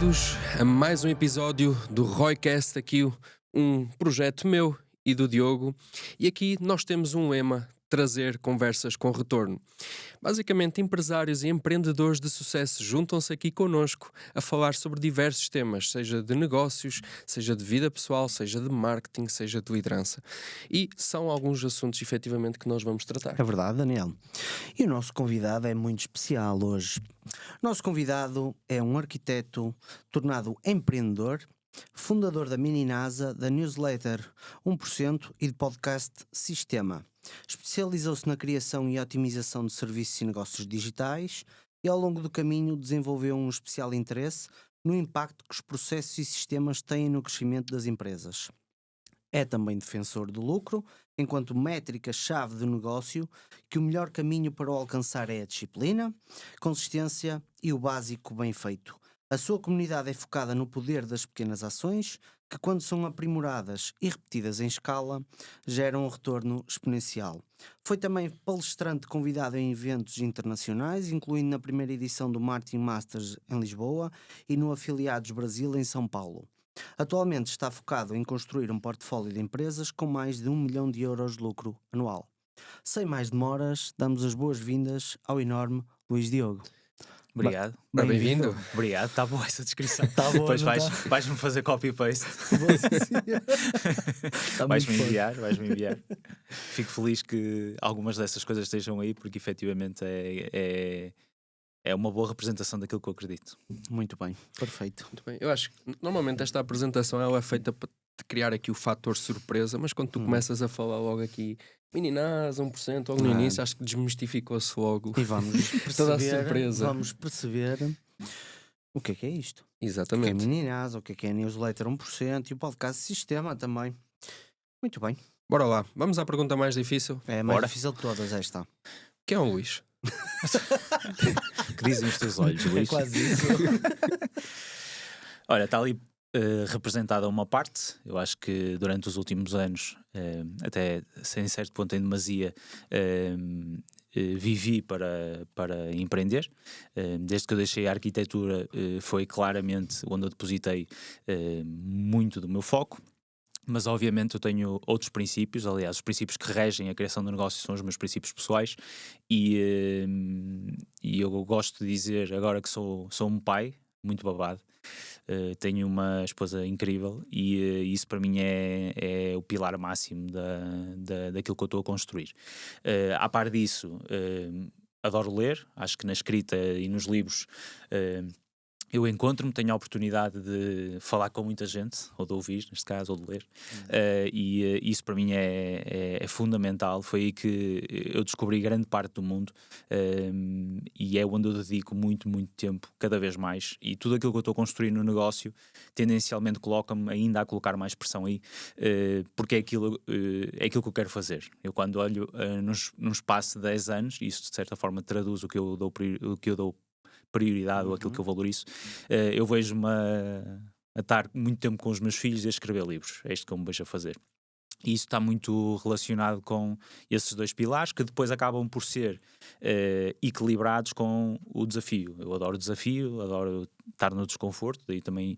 bem-vindos a mais um episódio do Roycast, aqui um projeto meu e do Diogo. E aqui nós temos um lema: trazer conversas com retorno. Basicamente, empresários e empreendedores de sucesso juntam-se aqui connosco a falar sobre diversos temas, seja de negócios, seja de vida pessoal, seja de marketing, seja de liderança. E são alguns assuntos, efetivamente, que nós vamos tratar. É verdade, Daniel. E o nosso convidado é muito especial hoje. Nosso convidado é um arquiteto tornado empreendedor, fundador da Mini NASA, da newsletter 1% e do podcast Sistema. Especializou-se na criação e otimização de serviços e negócios digitais e ao longo do caminho desenvolveu um especial interesse no impacto que os processos e sistemas têm no crescimento das empresas. É também defensor do lucro, enquanto métrica-chave do negócio, que o melhor caminho para o alcançar é a disciplina, consistência e o básico bem feito. A sua comunidade é focada no poder das pequenas ações, que quando são aprimoradas e repetidas em escala, geram um retorno exponencial. Foi também palestrante convidado em eventos internacionais, incluindo na primeira edição do Marketing Masters em Lisboa e no Afiliados Brasil em São Paulo. Atualmente está focado em construir um portfólio de empresas com mais de 1 milhão de euros de lucro anual. Sem mais demoras, damos as boas-vindas ao enorme Luís Diogo. Obrigado. Ora, bem-vindo. Obrigado, está boa essa descrição. Tá boa, Depois não vais-me fazer copy-paste. Tá Vais-me muito enviar, vais-me enviar. Fico feliz que algumas dessas coisas estejam aí, porque efetivamente é uma boa representação daquilo que eu acredito. Muito bem, perfeito. Muito bem. Eu acho que normalmente esta apresentação ela é feita para te criar aqui o fator surpresa, mas quando tu começas a falar logo aqui Meninás, 1%, logo no início, acho que desmistificou-se logo E vamos toda a perceber, surpresa. vamos perceber o que é isto. O que é Exatamente. Meninas, o que é a newsletter 1% e o podcast Sistema também. Muito bem. Bora lá, vamos à pergunta mais difícil. É a mais Bora. difícil de todas esta. Quem é o Luís? Que dizem os teus olhos, É Luís? quase isso. Olha, está ali representada uma parte. Eu acho que durante os últimos anos, até sem certo ponto em demasia, vivi para empreender. Desde que eu deixei a arquitetura, foi claramente onde eu depositei muito do meu foco. Mas obviamente eu tenho outros princípios, aliás, os princípios que regem a criação do negócio são os meus princípios pessoais e eu gosto de dizer agora que sou um pai muito babado. Tenho uma esposa incrível e isso para mim é o pilar máximo daquilo que eu estou a construir. À par disso, adoro ler, acho que na escrita e nos livros eu encontro-me, tenho a oportunidade de falar com muita gente, ou de ouvir, neste caso, ou de ler, e isso para mim é fundamental. Foi aí que eu descobri grande parte do mundo e é onde eu dedico muito, muito tempo, cada vez mais. E tudo aquilo que eu estou a construir no negócio, tendencialmente coloca-me ainda a colocar mais pressão aí, porque é aquilo que eu quero fazer. Eu quando olho num espaço de 10 anos, isso de certa forma traduz o que eu dou prioridade ou aquilo que eu valorizo, eu vejo-me a estar muito tempo com os meus filhos e a escrever livros. É isto que eu me vejo a fazer. E isso está muito relacionado com esses dois pilares que depois acabam por ser equilibrados com o desafio. Eu adoro o desafio, adoro estar no desconforto, daí também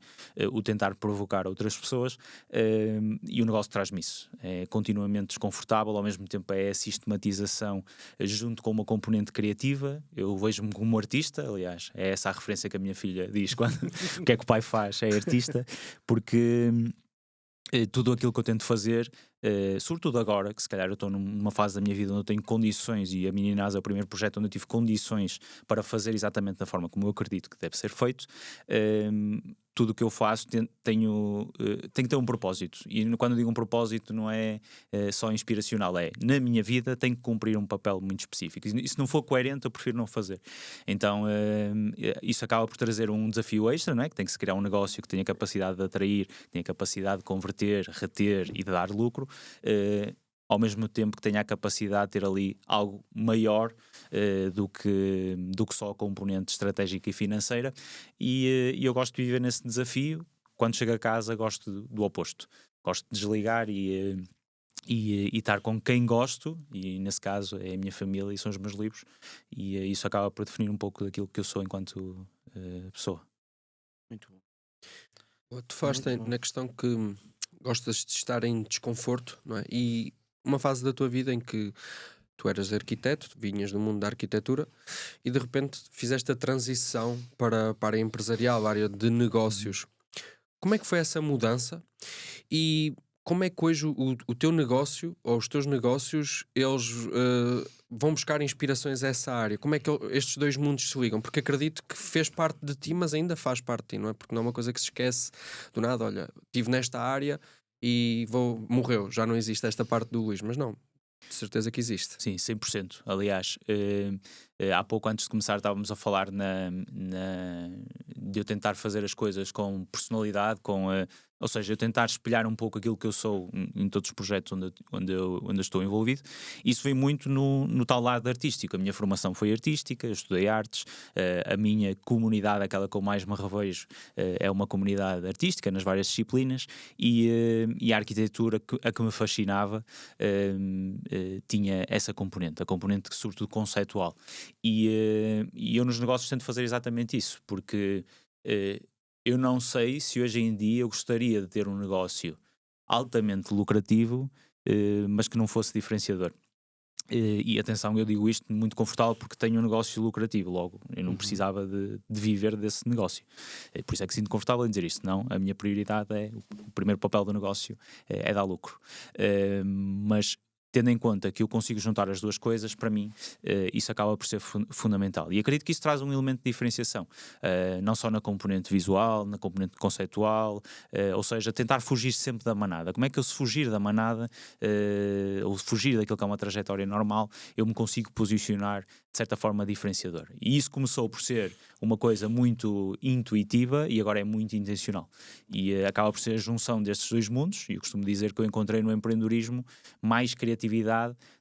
o tentar provocar outras pessoas e o negócio traz-me isso. É continuamente desconfortável, ao mesmo tempo é a sistematização junto com uma componente criativa. Eu vejo-me como artista, aliás, é essa a referência que a minha filha diz quando o que é que o pai faz, é artista, porque tudo aquilo que eu tento fazer, sobretudo agora, que se calhar eu estou numa fase da minha vida onde eu tenho condições, e a Meninás é o primeiro projeto onde eu tive condições para fazer exatamente da forma como eu acredito que deve ser feito. Tudo o que eu faço tem que ter um propósito, e quando eu digo um propósito não é só inspiracional, é na minha vida tem que cumprir um papel muito específico, e se não for coerente eu prefiro não fazer. Então isso acaba por trazer um desafio extra, não é? Que tem que se criar um negócio que tenha capacidade de atrair, que tenha capacidade de converter, reter e de dar lucro, ao mesmo tempo que tenha a capacidade de ter ali algo maior do que só a componente estratégica e financeira, e eu gosto de viver nesse desafio. Quando chego a casa gosto do oposto, gosto de desligar e estar com quem gosto, e nesse caso é a minha família e são os meus livros, e isso acaba por definir um pouco daquilo que eu sou enquanto pessoa. Muito bom. Tu falaste Muito bom. na questão que gostas de estar em desconforto, não é? E uma fase da tua vida em que tu eras arquiteto, tu vinhas do mundo da arquitetura e de repente fizeste a transição para a área empresarial, a área de Uhum. negócios. Como é que foi essa mudança e como é que hoje o teu negócio ou os teus negócios eles vão buscar inspirações a essa área? Como é que estes dois mundos se ligam? Porque acredito que fez parte de ti, mas ainda faz parte de ti, não é? Porque não é uma coisa que se esquece do nada. Olha, estive nesta área e morreu, já não existe esta parte do Luís, mas não, de certeza que existe. Sim, 100%. Aliás, há pouco antes de começar estávamos a falar de eu tentar fazer as coisas com personalidade, ou seja, eu tentar espelhar um pouco aquilo que eu sou em todos os projetos onde eu estou envolvido. Isso vem muito no tal lado artístico. A minha formação foi artística, eu estudei artes, a minha comunidade, aquela que eu mais me revejo, é uma comunidade artística nas várias disciplinas e a arquitetura a que me fascinava tinha essa componente, a componente sobretudo conceitual. E eu nos negócios tento fazer exatamente isso, porque eu não sei se hoje em dia eu gostaria de ter um negócio altamente lucrativo, mas que não fosse diferenciador. E atenção, eu digo isto muito confortável porque tenho um negócio lucrativo, logo eu não Uhum. precisava de viver desse negócio. Por isso é que sinto confortável em dizer isto. Não, a minha prioridade é o primeiro papel do negócio é dar lucro. Mas tendo em conta que eu consigo juntar as duas coisas, para mim isso acaba por ser fundamental. E acredito que isso traz um elemento de diferenciação, não só na componente visual, na componente conceitual, ou seja, tentar fugir sempre da manada. Como é que eu, se fugir da manada, ou fugir daquilo que é uma trajetória normal, eu me consigo posicionar de certa forma diferenciador? E isso começou por ser uma coisa muito intuitiva e agora é muito intencional. E acaba por ser a junção destes dois mundos, e eu costumo dizer que eu encontrei no empreendedorismo mais criatividade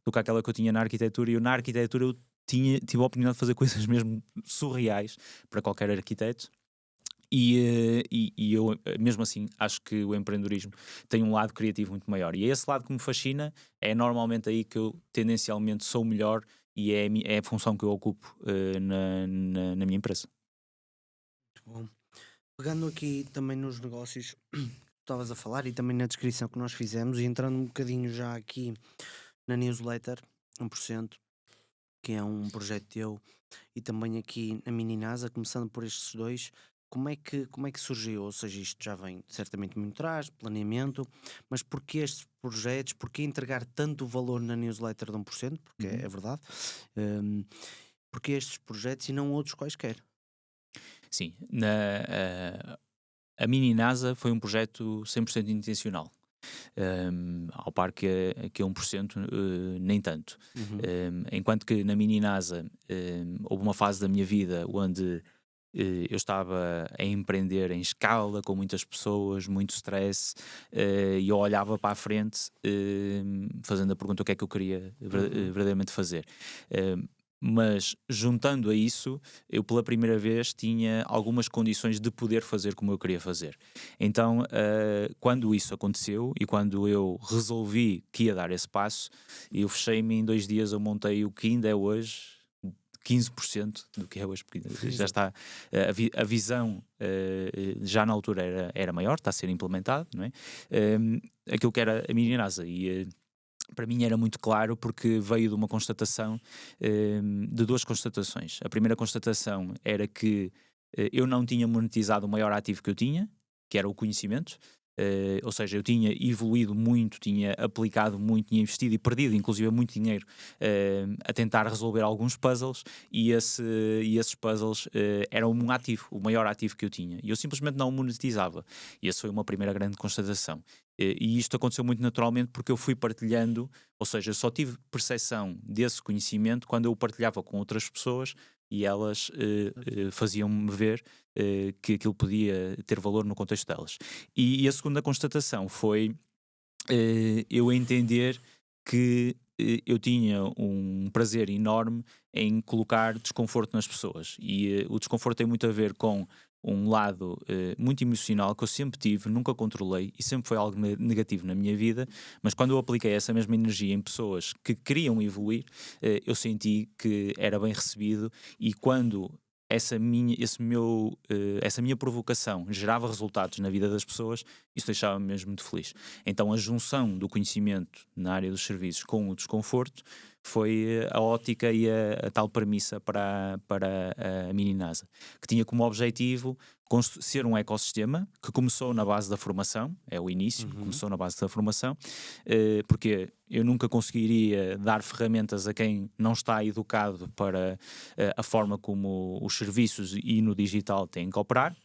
do que aquela que eu tinha na arquitetura, e eu na arquitetura eu tive a oportunidade de fazer coisas mesmo surreais para qualquer arquiteto. E eu, mesmo assim, acho que o empreendedorismo tem um lado criativo muito maior. E é esse lado que me fascina, é normalmente aí que eu tendencialmente sou melhor e é a função que eu ocupo na minha empresa. Bom. Pegando aqui também nos negócios que estavas a falar e também na descrição que nós fizemos e entrando um bocadinho já aqui na newsletter 1%, que é um projeto teu, e também aqui na Mini NASA, começando por estes dois, como é que surgiu? Ou seja, isto já vem certamente muito atrás, planeamento, mas porquê estes projetos, porquê entregar tanto valor na newsletter de 1%, porque Uhum. é verdade, hum, porquê estes projetos e não outros quaisquer? Sim, a Mini NASA foi um projeto 100% intencional. Ao par que a 1%, nem tanto. Uhum, Enquanto que na Mini NASA houve uma fase da minha vida onde eu estava a empreender em escala, com muitas pessoas, muito stress, e eu olhava para a frente, fazendo a pergunta o que é que eu queria uhum, verdadeiramente fazer. Mas juntando a isso, eu pela primeira vez tinha algumas condições de poder fazer como eu queria fazer. Então, quando isso aconteceu e quando eu resolvi que ia dar esse passo, eu fechei-me em 2 dias, eu montei o que ainda é hoje 15% do que é hoje, porque já exato. está a visão já na altura era maior, está a ser implementado, não é? Aquilo que era a minha NASA e para mim era muito claro porque veio de uma constatação, de duas constatações. A primeira constatação era que eu não tinha monetizado o maior ativo que eu tinha, que era o conhecimento. Ou seja, eu tinha evoluído muito, tinha aplicado muito, tinha investido e perdido, inclusive, muito dinheiro a tentar resolver alguns puzzles e esses puzzles eram um ativo, o maior ativo que eu tinha. E eu simplesmente não o monetizava. E essa foi uma primeira grande constatação. E isto aconteceu muito naturalmente porque eu fui partilhando, ou seja, eu só tive percepção desse conhecimento quando eu o partilhava com outras pessoas e elas faziam-me ver que aquilo podia ter valor no contexto delas. E a segunda constatação foi eu entender que eu tinha um prazer enorme em colocar desconforto nas pessoas. E o desconforto tem muito a ver com um lado muito emocional que eu sempre tive, nunca controlei e sempre foi algo negativo na minha vida, mas quando eu apliquei essa mesma energia em pessoas que queriam evoluir, eu senti que era bem recebido e quando essa minha provocação gerava resultados na vida das pessoas, isso deixava-me mesmo muito feliz. Então a junção do conhecimento na área dos serviços com o desconforto foi a ótica e a tal premissa para a Mini NASA, que tinha como objetivo ser um ecossistema que começou na base da formação, é o início, começou na base da formação, porque eu nunca conseguiria dar ferramentas a quem não está educado para a forma como os serviços e no digital têm que operar.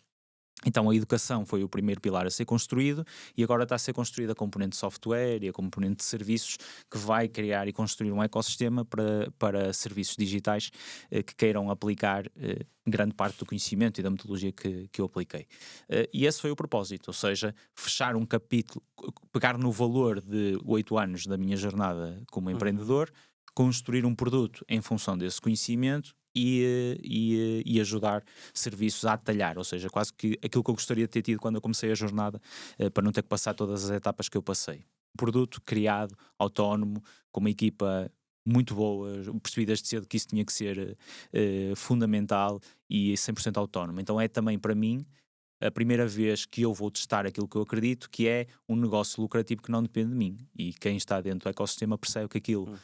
Então a educação foi o primeiro pilar a ser construído e agora está a ser construída a componente de software e a componente de serviços que vai criar e construir um ecossistema para serviços digitais que queiram aplicar grande parte do conhecimento e da metodologia que eu apliquei. E esse foi o propósito, ou seja, fechar um capítulo, pegar no valor de 8 anos da minha jornada como empreendedor, construir um produto em função desse conhecimento e ajudar serviços a atalhar, ou seja, quase que aquilo que eu gostaria de ter tido quando eu comecei a jornada, para não ter que passar todas as etapas que eu passei. Um produto criado, autónomo, com uma equipa muito boa, percebi desde cedo que isso tinha que ser fundamental e 100% autónomo. Então é também para mim a primeira vez que eu vou testar aquilo que eu acredito que é um negócio lucrativo que não depende de mim, e quem está dentro do ecossistema percebe que aquilo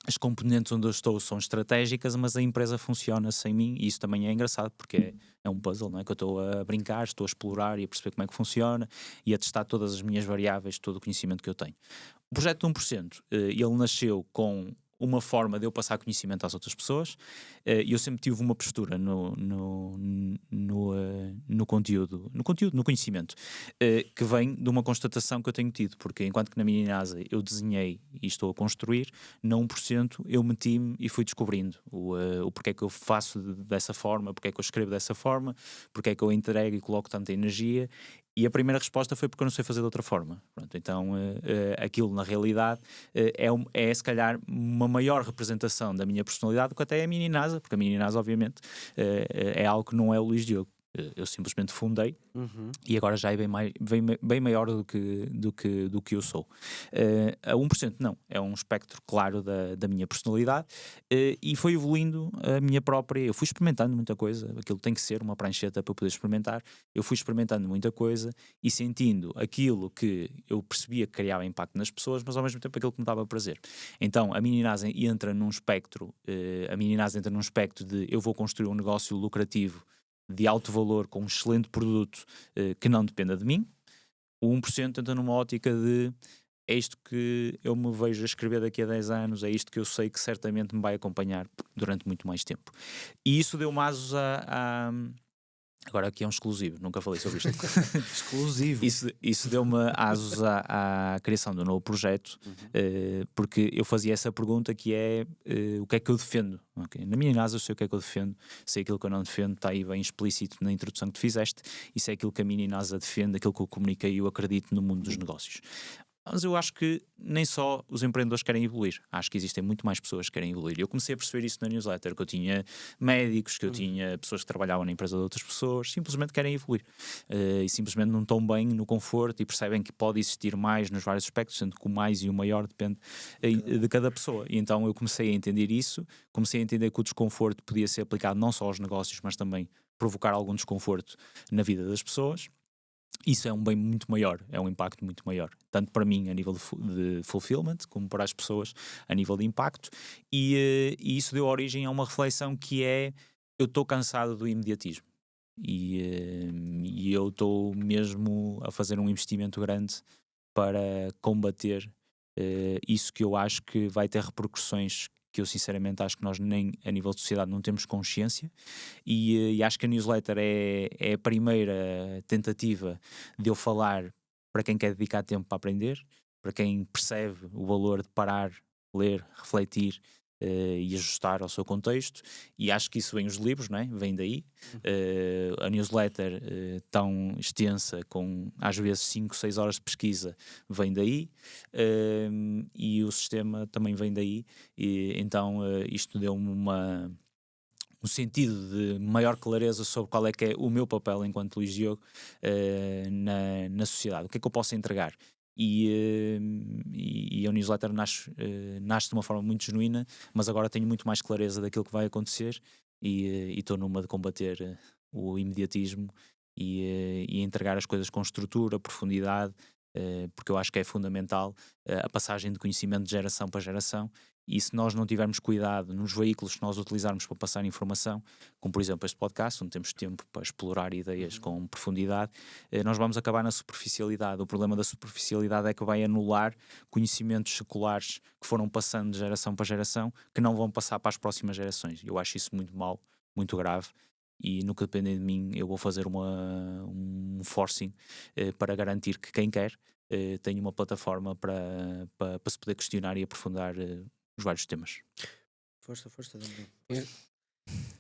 as componentes onde eu estou são estratégicas, mas a empresa funciona sem mim, e isso também é engraçado, porque é um puzzle, não é? Que eu estou a brincar, estou a explorar e a perceber como é que funciona e a testar todas as minhas variáveis, todo o conhecimento que eu tenho. O projeto de 1%, ele nasceu com uma forma de eu passar conhecimento às outras pessoas, e eu sempre tive uma postura no conteúdo, no conhecimento, que vem de uma constatação que eu tenho tido, porque enquanto que na Mini NASA eu desenhei e estou a construir, na 1% eu meti-me e fui descobrindo o porquê é que eu faço dessa forma, porque é que eu escrevo dessa forma, porque é que eu entrego e coloco tanta energia. E a primeira resposta foi porque eu não sei fazer de outra forma. Pronto, então aquilo na realidade é se calhar uma maior representação da minha personalidade do que até a Mini NASA, porque a Mini NASA obviamente é algo que não é o Luís Diogo. Eu simplesmente fundei e agora já é bem maior do que eu sou. A 1% não, é um espectro claro da minha personalidade, e foi evoluindo a minha própria. Eu fui experimentando muita coisa, aquilo tem que ser uma prancheta para poder experimentar. Eu fui experimentando muita coisa e sentindo aquilo que eu percebia que criava impacto nas pessoas, mas ao mesmo tempo aquilo que me dava prazer. Então a Mini NASA entra num espectro, de eu vou construir um negócio lucrativo de alto valor, com um excelente produto que não dependa de mim. O 1% entra numa ótica de é isto que eu me vejo a escrever daqui a 10 anos, é isto que eu sei que certamente me vai acompanhar durante muito mais tempo. E isso deu-me asos Agora aqui é um exclusivo, nunca falei sobre isto. Exclusivo. Isso deu-me asos à criação do novo projeto, porque eu fazia essa pergunta que é o que é que eu defendo? Okay. Na minha NASA eu sei o que é que eu defendo, sei aquilo que eu não defendo, está aí bem explícito na introdução que tu fizeste, isso é aquilo que a Mini NASA defende, aquilo que eu comuniquei e eu acredito no mundo dos negócios. Mas eu acho que nem só os empreendedores querem evoluir. Acho que existem muito mais pessoas que querem evoluir. Eu comecei a perceber isso na newsletter, que eu tinha médicos, que eu tinha pessoas que trabalhavam na empresa de outras pessoas, simplesmente querem evoluir. E simplesmente não estão bem no conforto e percebem que pode existir mais nos vários aspectos, sendo que o mais e o maior depende de cada pessoa. E então eu comecei a entender isso, comecei a entender que o desconforto podia ser aplicado não só aos negócios, mas também provocar algum desconforto na vida das pessoas. Isso é um bem muito maior, é um impacto muito maior, tanto para mim a nível de fulfillment, como para as pessoas a nível de impacto, e isso deu origem a uma reflexão que é: eu estou cansado do imediatismo e eu estou mesmo a fazer um investimento grande para combater isso, que eu acho que vai ter repercussões que eu sinceramente acho que nós nem a nível de sociedade não temos consciência, e acho que a newsletter é a primeira tentativa de eu falar para quem quer dedicar tempo para aprender, para quem percebe o valor de parar, ler, refletir e ajustar ao seu contexto, e acho que isso vem os livros, não é? Vem daí. A newsletter tão extensa, com às vezes 5, 6 horas de pesquisa, vem daí, e o sistema também vem daí, e então isto deu-me um sentido de maior clareza sobre qual é que é o meu papel enquanto Luís Diogo na sociedade, o que é que eu posso entregar. E a newsletter nasce de uma forma muito genuína, mas agora tenho muito mais clareza daquilo que vai acontecer, e estou numa de combater o imediatismo e entregar as coisas com estrutura, profundidade, porque eu acho que é fundamental a passagem de conhecimento de geração para geração. E se nós não tivermos cuidado nos veículos que nós utilizarmos para passar informação, como por exemplo este podcast, onde temos tempo para explorar ideias com profundidade, nós vamos acabar na superficialidade. O problema da superficialidade é que vai anular conhecimentos seculares que foram passando de geração para geração, que não vão passar para as próximas gerações. Eu acho isso muito mau, muito grave. E no que depende de mim, eu vou fazer um forcing para garantir que quem quer tenha uma plataforma para se poder questionar e aprofundar os vários temas. Força, Daniel.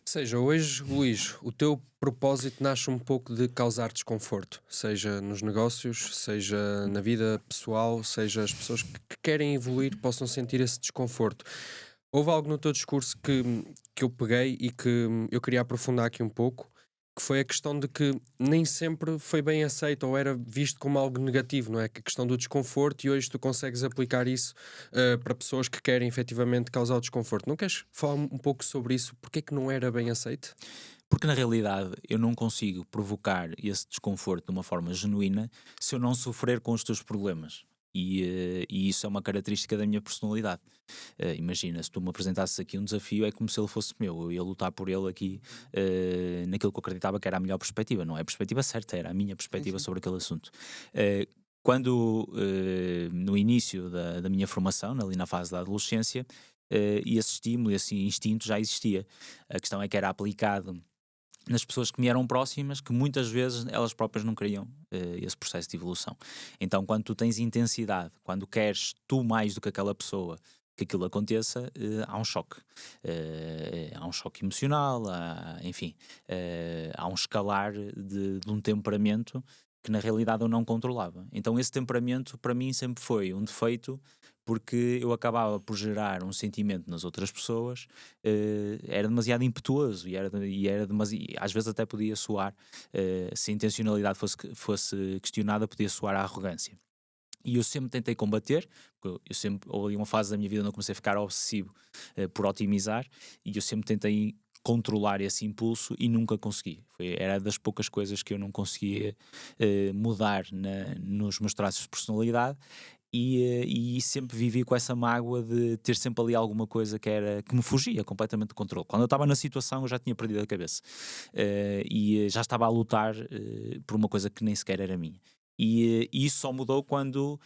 Seja, hoje, Luís, o teu propósito nasce um pouco de causar desconforto, seja nos negócios, seja na vida pessoal, seja as pessoas que querem evoluir possam sentir esse desconforto. Houve algo no teu discurso que eu peguei e que eu queria aprofundar aqui um pouco, que foi a questão de que nem sempre foi bem aceito ou era visto como algo negativo, não é? Que a questão do desconforto, e hoje tu consegues aplicar isso para pessoas que querem efetivamente causar o desconforto. Não queres falar um pouco sobre isso? Porque é que não era bem aceito? Porque na realidade eu não consigo provocar esse desconforto de uma forma genuína se eu não sofrer com os teus problemas. E isso é uma característica da minha personalidade. Imagina, se tu me apresentasses aqui um desafio, é como se ele fosse meu. Eu ia lutar por ele aqui naquilo que eu acreditava que era a melhor perspectiva. Não é a perspectiva certa, era a minha perspectiva sobre aquele assunto. Quando no início da minha formação, ali na fase da adolescência, esse estímulo, esse instinto já existia. A questão é que era aplicado nas pessoas que me eram próximas, que muitas vezes elas próprias não queriam esse processo de evolução. Então, quando tu tens intensidade, quando queres tu mais do que aquela pessoa que aquilo aconteça, há um choque. Há um choque emocional, enfim, há um escalar de um temperamento que na realidade eu não controlava. Então esse temperamento para mim sempre foi um defeito, porque eu acabava por gerar um sentimento nas outras pessoas, era demasiado impetuoso e era demasiado, às vezes até podia soar, se a intencionalidade fosse questionada, podia soar à arrogância. E eu sempre tentei combater, porque houve ali uma fase da minha vida onde eu comecei a ficar obsessivo por otimizar, e eu sempre tentei controlar esse impulso e nunca consegui. Era das poucas coisas que eu não conseguia mudar nos meus traços de personalidade, e sempre vivi com essa mágoa de ter sempre ali alguma coisa que me fugia completamente do controle. Quando eu estava na situação, eu já tinha perdido a cabeça e já estava a lutar por uma coisa que nem sequer era minha. E isso só mudou quando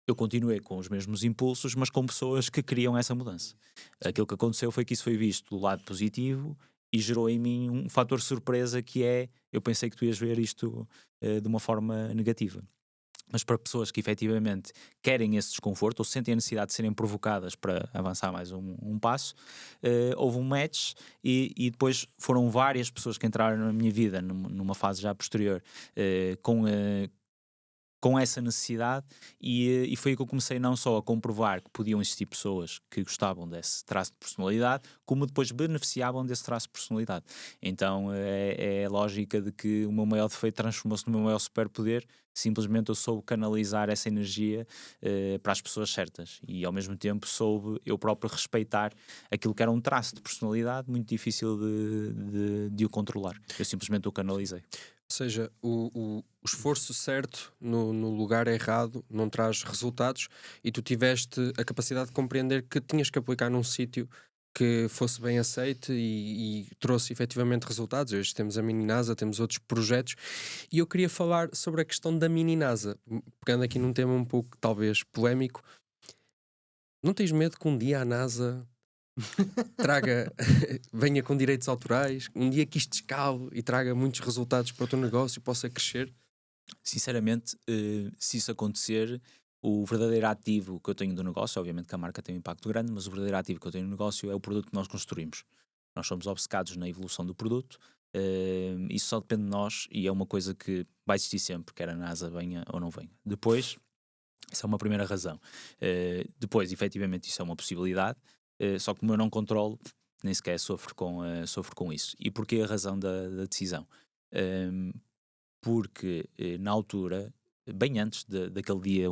eu continuei com os mesmos impulsos, mas com pessoas que queriam essa mudança. Aquilo que aconteceu foi que isso foi visto do lado positivo e gerou em mim um fator surpresa, que é: eu pensei que tu ias ver isto de uma forma negativa. Mas para pessoas que efetivamente querem esse desconforto ou sentem a necessidade de serem provocadas para avançar mais um passo, houve um match, e depois foram várias pessoas que entraram na minha vida numa fase já posterior com essa necessidade, e foi aí que eu comecei não só a comprovar que podiam existir pessoas que gostavam desse traço de personalidade, como depois beneficiavam desse traço de personalidade. Então é a lógica de que o meu maior defeito transformou-se no meu maior superpoder. Simplesmente eu soube canalizar essa energia para as pessoas certas, e ao mesmo tempo soube eu próprio respeitar aquilo que era um traço de personalidade muito difícil de o controlar. Eu simplesmente o canalizei. Ou seja, o esforço certo no lugar errado não traz resultados, e tu tiveste a capacidade de compreender que tinhas que aplicar num sítio que fosse bem aceito e trouxe efetivamente resultados. Hoje temos a Mini NASA, temos outros projetos, e eu queria falar sobre a questão da Mini NASA, pegando aqui num tema um pouco talvez polémico. Não tens medo que um dia a NASA venha com direitos autorais, um dia que isto escale e traga muitos resultados para o teu negócio e possa crescer? Sinceramente, se isso acontecer, o verdadeiro ativo que eu tenho do negócio, obviamente que a marca tem um impacto grande, mas o verdadeiro ativo que eu tenho no negócio é o produto que nós construímos. Nós somos obcecados na evolução do produto, isso só depende de nós, e é uma coisa que vai existir sempre, quer a NASA venha ou não venha. Depois, essa é uma primeira razão. Depois, efetivamente, isso é uma possibilidade, só que como eu não controlo, nem sequer sofro com isso. E porquê a razão da decisão? Porque na altura, bem antes daquele dia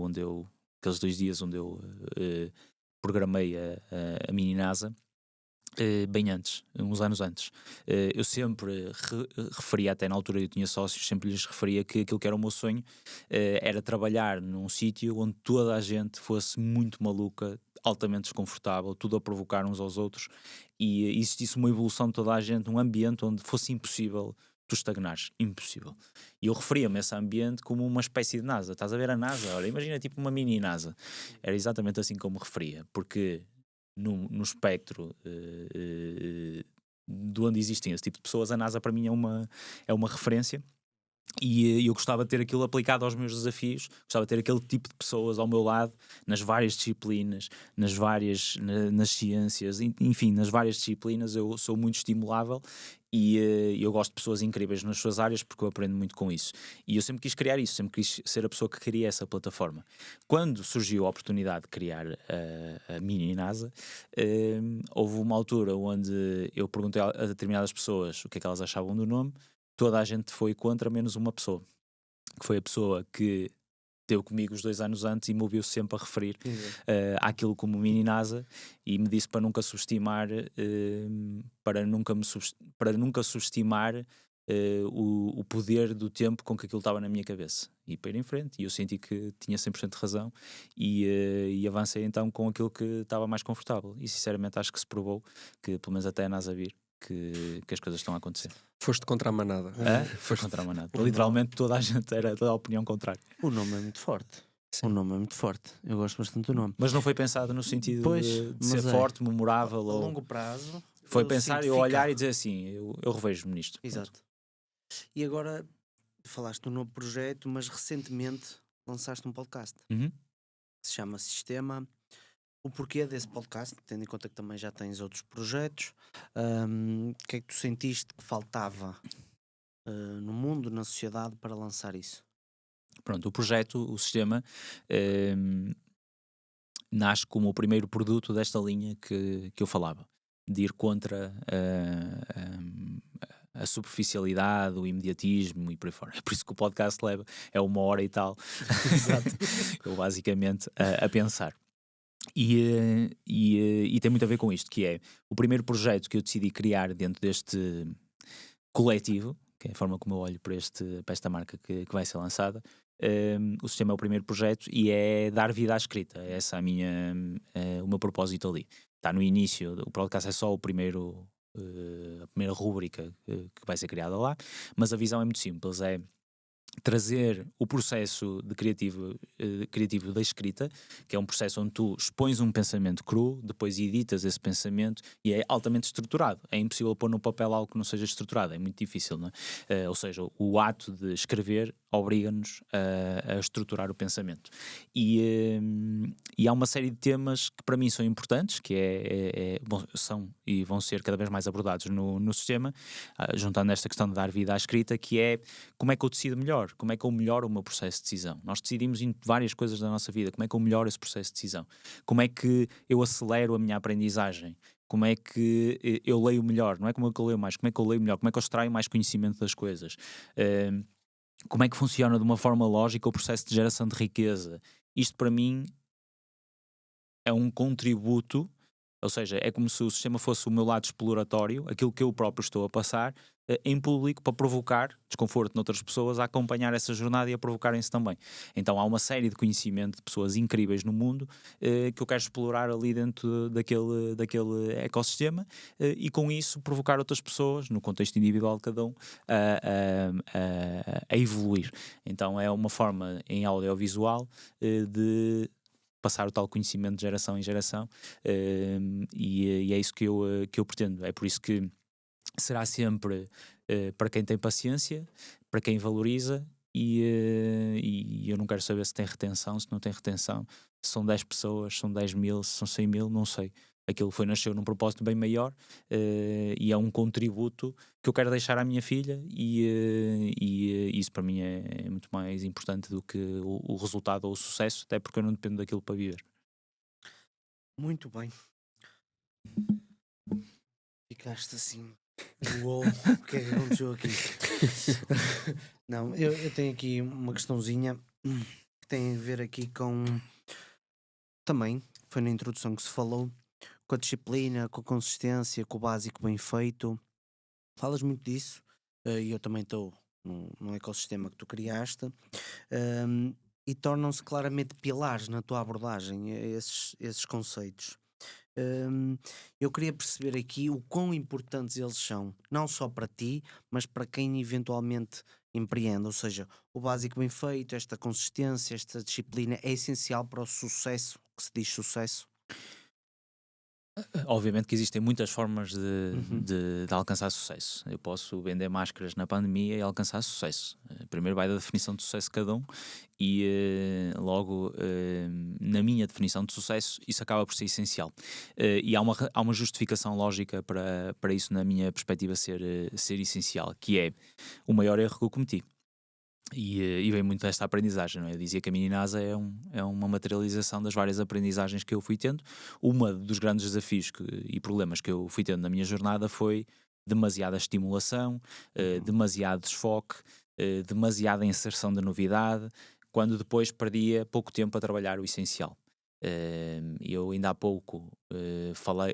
aqueles 2 dias onde eu programei a Mini NASA, Bem antes, uns anos antes. Eu sempre referia, até na altura eu tinha sócios, sempre lhes referia que aquilo que era o meu sonho era trabalhar num sítio onde toda a gente fosse muito maluca, altamente desconfortável, tudo a provocar uns aos outros, e existisse uma evolução de toda a gente, um ambiente onde fosse impossível tu estagnares, impossível. E eu referia-me a esse ambiente como uma espécie de NASA. Estás a ver a NASA? Olha, imagina tipo uma mini NASA. Era exatamente assim como me referia, porque no espectro de onde existem esse tipo de pessoas, a NASA para mim é uma referência. E eu gostava de ter aquilo aplicado aos meus desafios, gostava de ter aquele tipo de pessoas ao meu lado, nas várias disciplinas, nas ciências, enfim, nas várias disciplinas. Eu sou muito estimulável e eu gosto de pessoas incríveis nas suas áreas porque eu aprendo muito com isso. E eu sempre quis criar isso, sempre quis ser a pessoa que cria essa plataforma. Quando surgiu a oportunidade de criar a mini NASA, houve uma altura onde eu perguntei a determinadas pessoas o que é que elas achavam do nome. Toda a gente foi contra, menos uma pessoa, que foi a pessoa que esteve comigo os 2 anos antes e me ouviu sempre a referir àquilo como mini NASA, e me disse para nunca subestimar, para nunca subestimar o poder do tempo com que aquilo estava na minha cabeça, e para ir em frente. E eu senti que tinha 100% de razão e avancei então com aquilo que estava mais confortável, e sinceramente acho que se provou que, pelo menos até a NASA vir, que as coisas estão a acontecer. Foste contra a manada. Foste contra a manada. Literalmente toda a gente era toda a opinião contrária. O nome é muito forte. Sim. O nome é muito forte. Eu gosto bastante do nome. Mas não foi pensado no sentido Pois, de ser mas forte, memorável. A Ou... longo prazo. Foi eu pensar, sinto eu ficar. olhar e dizer assim, eu revejo-me nisto. Exato. E agora falaste de um novo projeto, mas recentemente lançaste um podcast Uhum. que se chama Sistema. O porquê desse podcast, tendo em conta que também já tens outros projetos, o que é que tu sentiste que faltava no mundo, na sociedade, para lançar isso? Pronto, o projeto, o sistema, nasce como o primeiro produto desta linha que eu falava, de ir contra a superficialidade, o imediatismo e por aí fora. É por isso que o podcast leva, é 1 hora e tal. Exato. Eu basicamente a pensar. E tem muito a ver com isto, que é o primeiro projeto que eu decidi criar dentro deste coletivo, que é a forma como eu olho para esta marca que vai ser lançada. O sistema é o primeiro projeto e é dar vida à escrita. É essa o meu propósito ali. Está no início, o podcast é só a primeira rúbrica que vai ser criada lá, mas a visão é muito simples, é trazer o processo de criativo da escrita, que é um processo onde tu expões um pensamento cru, depois editas esse pensamento e é altamente estruturado. É impossível pôr no papel algo que não seja estruturado, é muito difícil, não é? Ou seja, o ato de escrever obriga-nos a estruturar o pensamento. E há uma série de temas que para mim são importantes, que são e vão ser cada vez mais abordados no sistema, juntando esta questão de dar vida à escrita, que é como é que eu decido melhor, como é que eu melhoro o meu processo de decisão. Nós decidimos em várias coisas da nossa vida, como é que eu melhoro esse processo de decisão, como é que eu acelero a minha aprendizagem, como é que eu leio melhor, não é como é que eu leio mais, como é que eu leio melhor, como é que eu extraio mais conhecimento das coisas, como é que funciona de uma forma lógica o processo de geração de riqueza. Isto para mim é um contributo, ou seja, é como se o sistema fosse o meu lado exploratório, aquilo que eu próprio estou a passar em público para provocar desconforto noutras pessoas a acompanhar essa jornada e a provocarem-se também. Então há uma série de conhecimento de pessoas incríveis no mundo que eu quero explorar ali dentro daquele ecossistema e com isso provocar outras pessoas, no contexto individual de cada um, a evoluir. Então é uma forma em audiovisual de passar o tal conhecimento de geração em geração e é isso que eu pretendo. É por isso que será sempre para quem tem paciência, para quem valoriza e eu não quero saber se tem retenção, se não tem retenção, se são 10 pessoas, se são 10 mil, se são 100 mil, não sei. Aquilo nasceu num propósito bem maior e é um contributo que eu quero deixar à minha filha e isso para mim é muito mais importante do que o resultado ou o sucesso, até porque eu não dependo daquilo para viver. Muito bem. Ficaste assim. Uou, o que é que aconteceu aqui? Não, eu tenho aqui uma questãozinha que tem a ver aqui com. Também, foi na introdução que se falou, com a disciplina, com a consistência, com o básico bem feito. Falas muito disso, e eu também estou num ecossistema que tu criaste, e tornam-se claramente pilares na tua abordagem, esses conceitos. Hum, eu queria perceber aqui o quão importantes eles são, não só para ti, mas para quem eventualmente empreende. Ou seja, o básico bem feito, esta consistência, esta disciplina é essencial para o sucesso, que se diz sucesso. Obviamente que existem muitas formas de, Uhum. de alcançar sucesso. Eu posso vender máscaras na pandemia e alcançar sucesso. Primeiro vai da definição de sucesso de cada um e logo na minha definição de sucesso isso acaba por ser essencial. E há uma justificação lógica para isso na minha perspectiva ser essencial, que é o maior erro que eu cometi. E vem muito desta aprendizagem, não é? Eu dizia que a Mini NASA é uma materialização das várias aprendizagens que eu fui tendo. Dos grandes desafios e problemas que eu fui tendo na minha jornada foi demasiada estimulação, demasiado desfoque, demasiada inserção de novidade, quando depois perdia pouco tempo a trabalhar o essencial. Eu ainda há pouco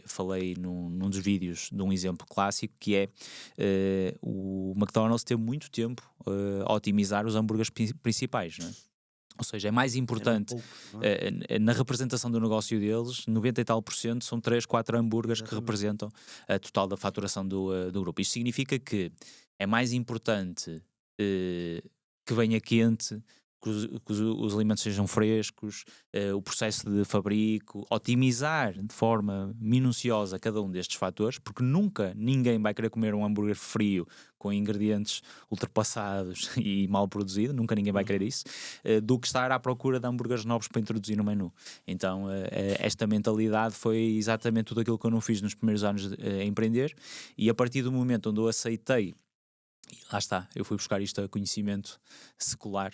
falei num dos vídeos de um exemplo clássico que é o McDonald's teve muito tempo a otimizar os hambúrgueres principais, não é? Ou seja, é mais importante na representação do negócio deles, 90 e tal % são 3, 4 hambúrgueres que representam a total da faturação do grupo. Isto significa que é mais importante que venha quente, que os alimentos sejam frescos, o processo de fabrico, otimizar de forma minuciosa cada um destes fatores, porque nunca ninguém vai querer comer um hambúrguer frio com ingredientes ultrapassados e mal produzido, nunca ninguém vai querer isso, do que estar à procura de hambúrgueres novos para introduzir no menu. Então esta mentalidade foi exatamente tudo aquilo que eu não fiz nos primeiros anos a empreender, e a partir do momento onde eu aceitei, lá está, eu fui buscar isto a conhecimento secular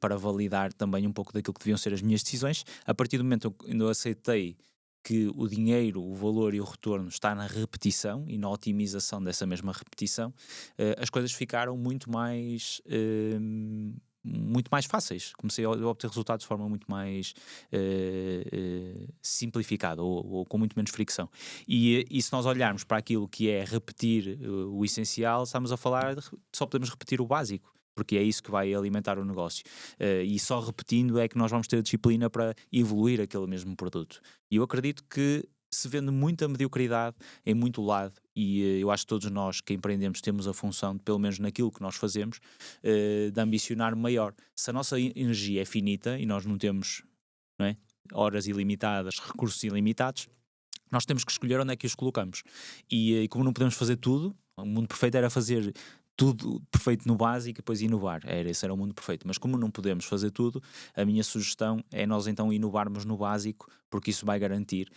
para validar também um pouco daquilo que deviam ser as minhas decisões. A partir do momento onde eu aceitei que o dinheiro, o valor e o retorno está na repetição e na otimização dessa mesma repetição, as coisas ficaram muito mais fáceis. Comecei a obter resultados de forma muito mais simplificada ou com muito menos fricção. E se nós olharmos para aquilo que é repetir o essencial, estamos a falar só podemos repetir o básico, porque é isso que vai alimentar o negócio. E só repetindo é que nós vamos ter a disciplina para evoluir aquele mesmo produto. E eu acredito que se vende muita mediocridade em muito lado, e eu acho que todos nós que empreendemos temos a função, de, pelo menos naquilo que nós fazemos, de ambicionar maior. Se a nossa energia é finita e nós não temos, não é, horas ilimitadas, recursos ilimitados, nós temos que escolher onde é que os colocamos. E como não podemos fazer tudo, o mundo perfeito era fazer tudo perfeito no básico e depois inovar. Esse era o mundo perfeito. Mas como não podemos fazer tudo, a minha sugestão é nós então inovarmos no básico, porque isso vai garantir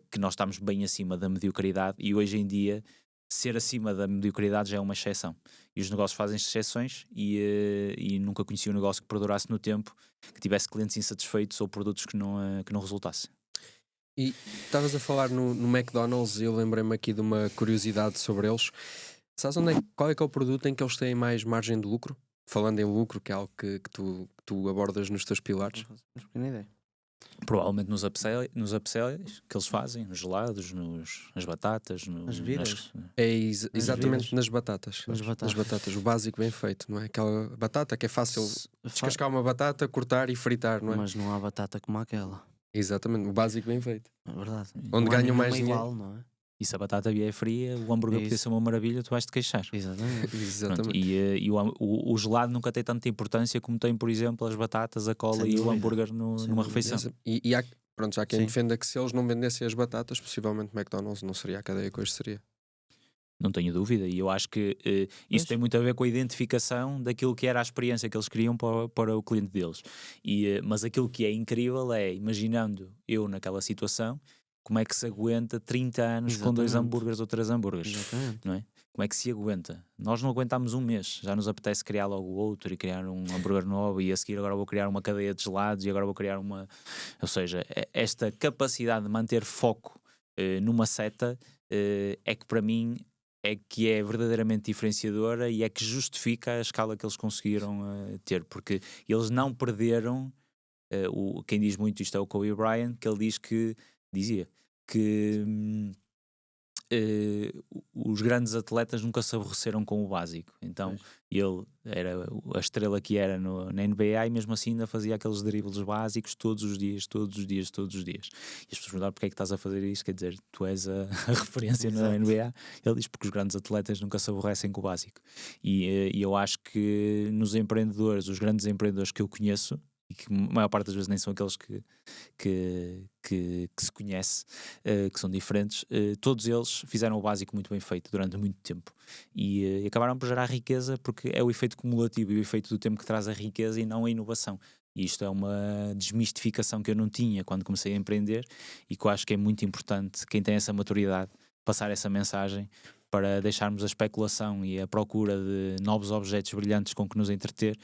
que nós estamos bem acima da mediocridade, e hoje em dia ser acima da mediocridade já é uma exceção. E os negócios fazem exceções, e nunca conheci um negócio que perdurasse no tempo, que tivesse clientes insatisfeitos ou produtos que não resultassem. E estavas a falar no McDonald's, e eu lembrei-me aqui de uma curiosidade sobre eles. Sabes qual é que é o produto em que eles têm mais margem de lucro? Falando em lucro, que é algo que tu abordas nos teus pilares. Não faço a pequena ideia. Provavelmente nos upsells que eles fazem, nos gelados, nas batatas, Nas bebidas. É exatamente vidas. nas batatas. Nas batatas. Nas batatas, o básico bem feito, não é? Aquela batata que é fácil Fa- descascar uma batata, cortar e fritar, não é? Mas não há batata como aquela. Exatamente, o básico bem feito. É verdade. Onde Não há ganham nenhuma mais dinheiro. igual, não é? E se a batata vier fria, o hambúrguer podia Isso. ser uma maravilha, tu vais-te queixar. Exatamente. Pronto, Exatamente. e o gelado nunca tem tanta importância como tem, por exemplo, as batatas, a cola Sem e o dúvida. hambúrguer Sem numa dúvida. refeição. E há, pronto, já quem Sim. defenda que se eles não vendessem as batatas, possivelmente McDonald's não seria a cadeia que hoje seria. Não tenho dúvida, e eu acho que isso tem muito a ver com a identificação daquilo que era a experiência que eles queriam para o cliente deles. Mas aquilo que é incrível é, imaginando eu naquela situação, como é que se aguenta 30 anos com 2 Exatamente. hambúrgueres ou 3 hambúrgueres, Exatamente. não é? Como é que se aguenta? Nós não aguentámos um mês, já nos apetece criar logo outro e criar um hambúrguer novo, e a seguir agora vou criar uma cadeia de gelados e agora vou criar uma... Ou seja, esta capacidade de manter foco numa seta é que para mim é que é verdadeiramente diferenciadora, e é que justifica a escala que eles conseguiram ter, porque eles não perderam, quem diz muito isto é o Kobe Bryant, que ele dizia que os grandes atletas nunca se aborreceram com o básico. Então ele era a estrela que era na NBA e mesmo assim ainda fazia aqueles dribles básicos todos os dias. E as pessoas perguntaram porque é que estás a fazer isso, quer dizer, tu és a referência na NBA. Ele diz porque os grandes atletas nunca se aborrecem com o básico. E eu acho que nos empreendedores, os grandes empreendedores que eu conheço, e que a maior parte das vezes nem são aqueles que se conhece, que são diferentes, todos eles fizeram o básico muito bem feito durante muito tempo e acabaram por gerar riqueza, porque é o efeito cumulativo e o efeito do tempo que traz a riqueza e não a inovação. E isto é uma desmistificação que eu não tinha quando comecei a empreender e que eu acho que é muito importante quem tem essa maturidade passar essa mensagem, para deixarmos a especulação e a procura de novos objetos brilhantes com que nos entreter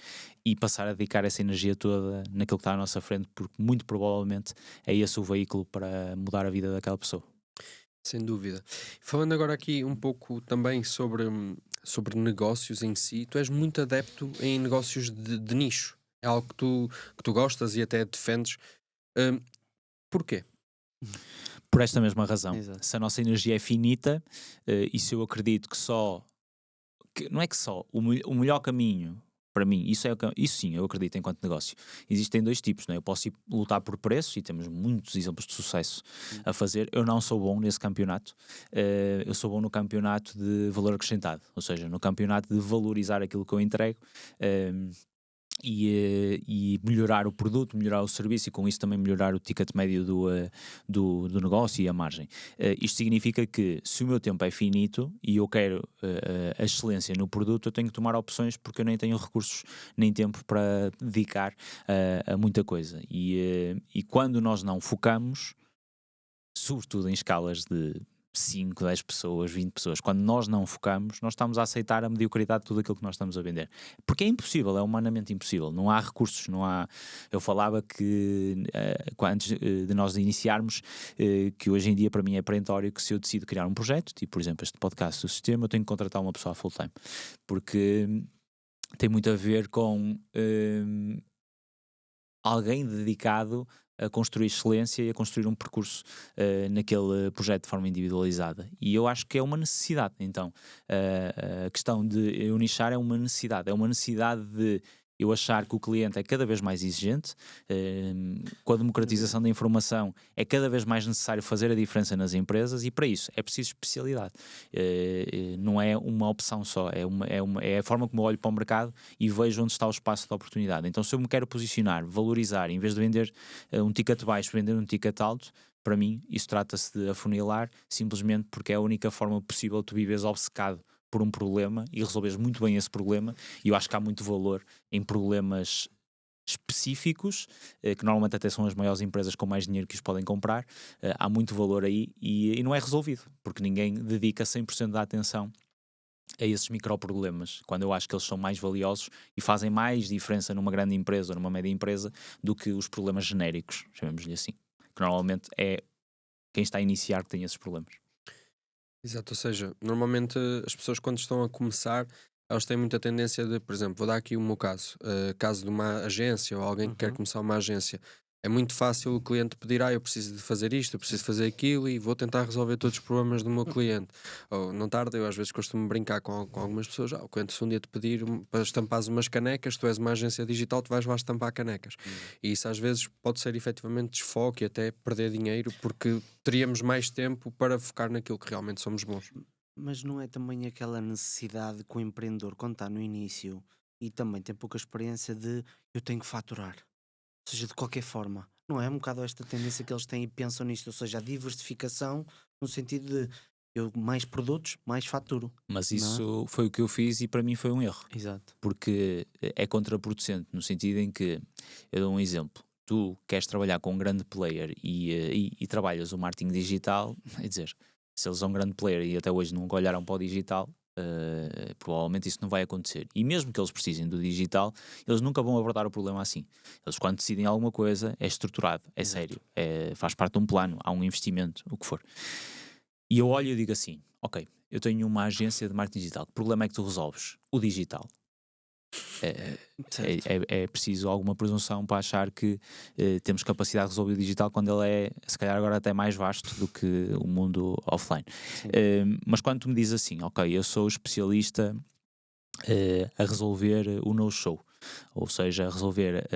e passar a dedicar essa energia toda naquilo que está à nossa frente, porque muito provavelmente é esse o veículo para mudar a vida daquela pessoa. Sem dúvida. Falando agora aqui um pouco também sobre negócios em si, tu és muito adepto em negócios de nicho. É algo que tu gostas e até defendes. Porquê? Por esta mesma razão. Exato. Se a nossa energia é finita, e se eu acredito que não é que só, o melhor caminho para mim, isso sim, eu acredito enquanto negócio. Existem dois tipos, não é? Eu posso lutar por preços e temos muitos exemplos de sucesso a fazer. Eu não sou bom nesse campeonato, eu sou bom no campeonato de valor acrescentado, ou seja, no campeonato de valorizar aquilo que eu entrego. E melhorar o produto, melhorar o serviço e com isso também melhorar o ticket médio do negócio e a margem. Isto significa que se o meu tempo é finito e eu quero a excelência no produto, eu tenho que tomar opções porque eu nem tenho recursos nem tempo para dedicar a muita coisa. E quando nós não focamos, sobretudo em escalas de 5, 10 pessoas, 20 pessoas, quando nós não focamos, nós estamos a aceitar a mediocridade de tudo aquilo que nós estamos a vender. Porque é impossível, é humanamente impossível. Não há recursos, não há... Eu falava que, antes de nós iniciarmos, que hoje em dia para mim é perentório que se eu decido criar um projeto, tipo, por exemplo, este podcast do Sistema, eu tenho que contratar uma pessoa full-time. Porque tem muito a ver com alguém dedicado a construir excelência e a construir um percurso naquele projeto de forma individualizada. E eu acho que é uma necessidade. Então, a questão de eu nichar é uma necessidade de eu achar que o cliente é cada vez mais exigente, com a democratização da informação é cada vez mais necessário fazer a diferença nas empresas e para isso é preciso especialidade. Não é uma opção só, é a forma como eu olho para o mercado e vejo onde está o espaço de oportunidade. Então se eu me quero posicionar, valorizar, em vez de vender um ticket baixo, vender um ticket alto, para mim isso trata-se de afunilar, simplesmente porque é a única forma possível de tu viveres obcecado por um problema e resolveres muito bem esse problema, e eu acho que há muito valor em problemas específicos, que normalmente até são as maiores empresas com mais dinheiro que os podem comprar, há muito valor aí e não é resolvido, porque ninguém dedica 100% da atenção a esses microproblemas, quando eu acho que eles são mais valiosos e fazem mais diferença numa grande empresa ou numa média empresa do que os problemas genéricos, chamemos-lhe assim, que normalmente é quem está a iniciar que tem esses problemas. Exato, ou seja, normalmente as pessoas quando estão a começar, elas têm muita tendência de, por exemplo, vou dar aqui o meu caso, caso de uma agência ou alguém que quer começar uma agência. É muito fácil o cliente pedir, eu preciso de fazer isto, eu preciso fazer aquilo e vou tentar resolver todos os problemas do meu cliente. Ou não tarda, eu às vezes costumo brincar com algumas pessoas, o cliente se um dia te pedir para estampares umas canecas, tu és uma agência digital, tu vais lá estampar canecas. E isso às vezes pode ser efetivamente desfoque e até perder dinheiro, porque teríamos mais tempo para focar naquilo que realmente somos bons. Mas não é também aquela necessidade que o empreendedor, quando está no início e também tem pouca experiência, de eu tenho que faturar? Ou seja, de qualquer forma. Não é um bocado esta tendência que eles têm e pensam nisto? Ou seja, a diversificação no sentido de eu mais produtos, mais faturo. Mas Não é? isso foi o que eu fiz e para mim foi um erro. Exato. Porque é contraproducente, no sentido em que, eu dou um exemplo, tu queres trabalhar com um grande player e trabalhas o marketing digital, é dizer, se eles são um grande player e até hoje nunca olharam para o digital, provavelmente isso não vai acontecer. E mesmo que eles precisem do digital, eles nunca vão abordar o problema assim. Eles, quando decidem alguma coisa, é estruturado, é sério, faz parte de um plano, há um investimento, o que for. E eu olho e digo assim, ok, eu tenho uma agência de marketing digital, que problema é que tu resolves? O digital. É preciso alguma presunção para achar que temos capacidade de resolver o digital quando ele é, se calhar agora até mais vasto do que o mundo offline. Mas quando tu me dizes assim, ok, eu sou especialista a resolver o no-show, ou seja, a resolver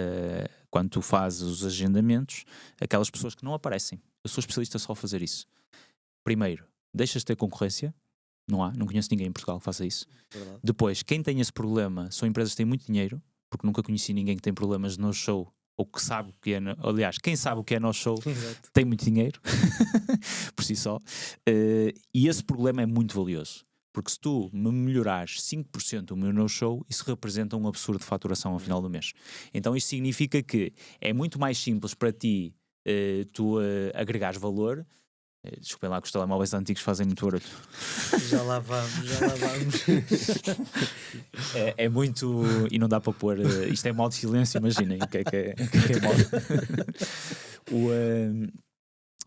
quando tu fazes os agendamentos, aquelas pessoas que não aparecem. Eu sou especialista só a fazer isso. Primeiro, deixas de ter concorrência. Não conheço ninguém em Portugal que faça isso. Verdade. Depois, quem tem esse problema são empresas que têm muito dinheiro, porque nunca conheci ninguém que tem problemas de no-show, ou que sabe o que é, aliás, quem sabe o que é no-show tem muito dinheiro, por si só, e esse problema é muito valioso, porque se tu me melhorares 5% o meu no-show, isso representa um absurdo de faturação ao final do mês. Então isto significa que é muito mais simples para ti tu agregares valor. Desculpem lá que os telemóveis antigos fazem muito barulho. Já lá vamos. É muito. E não dá para pôr. Isto é modo de silêncio, imaginem o que é modo.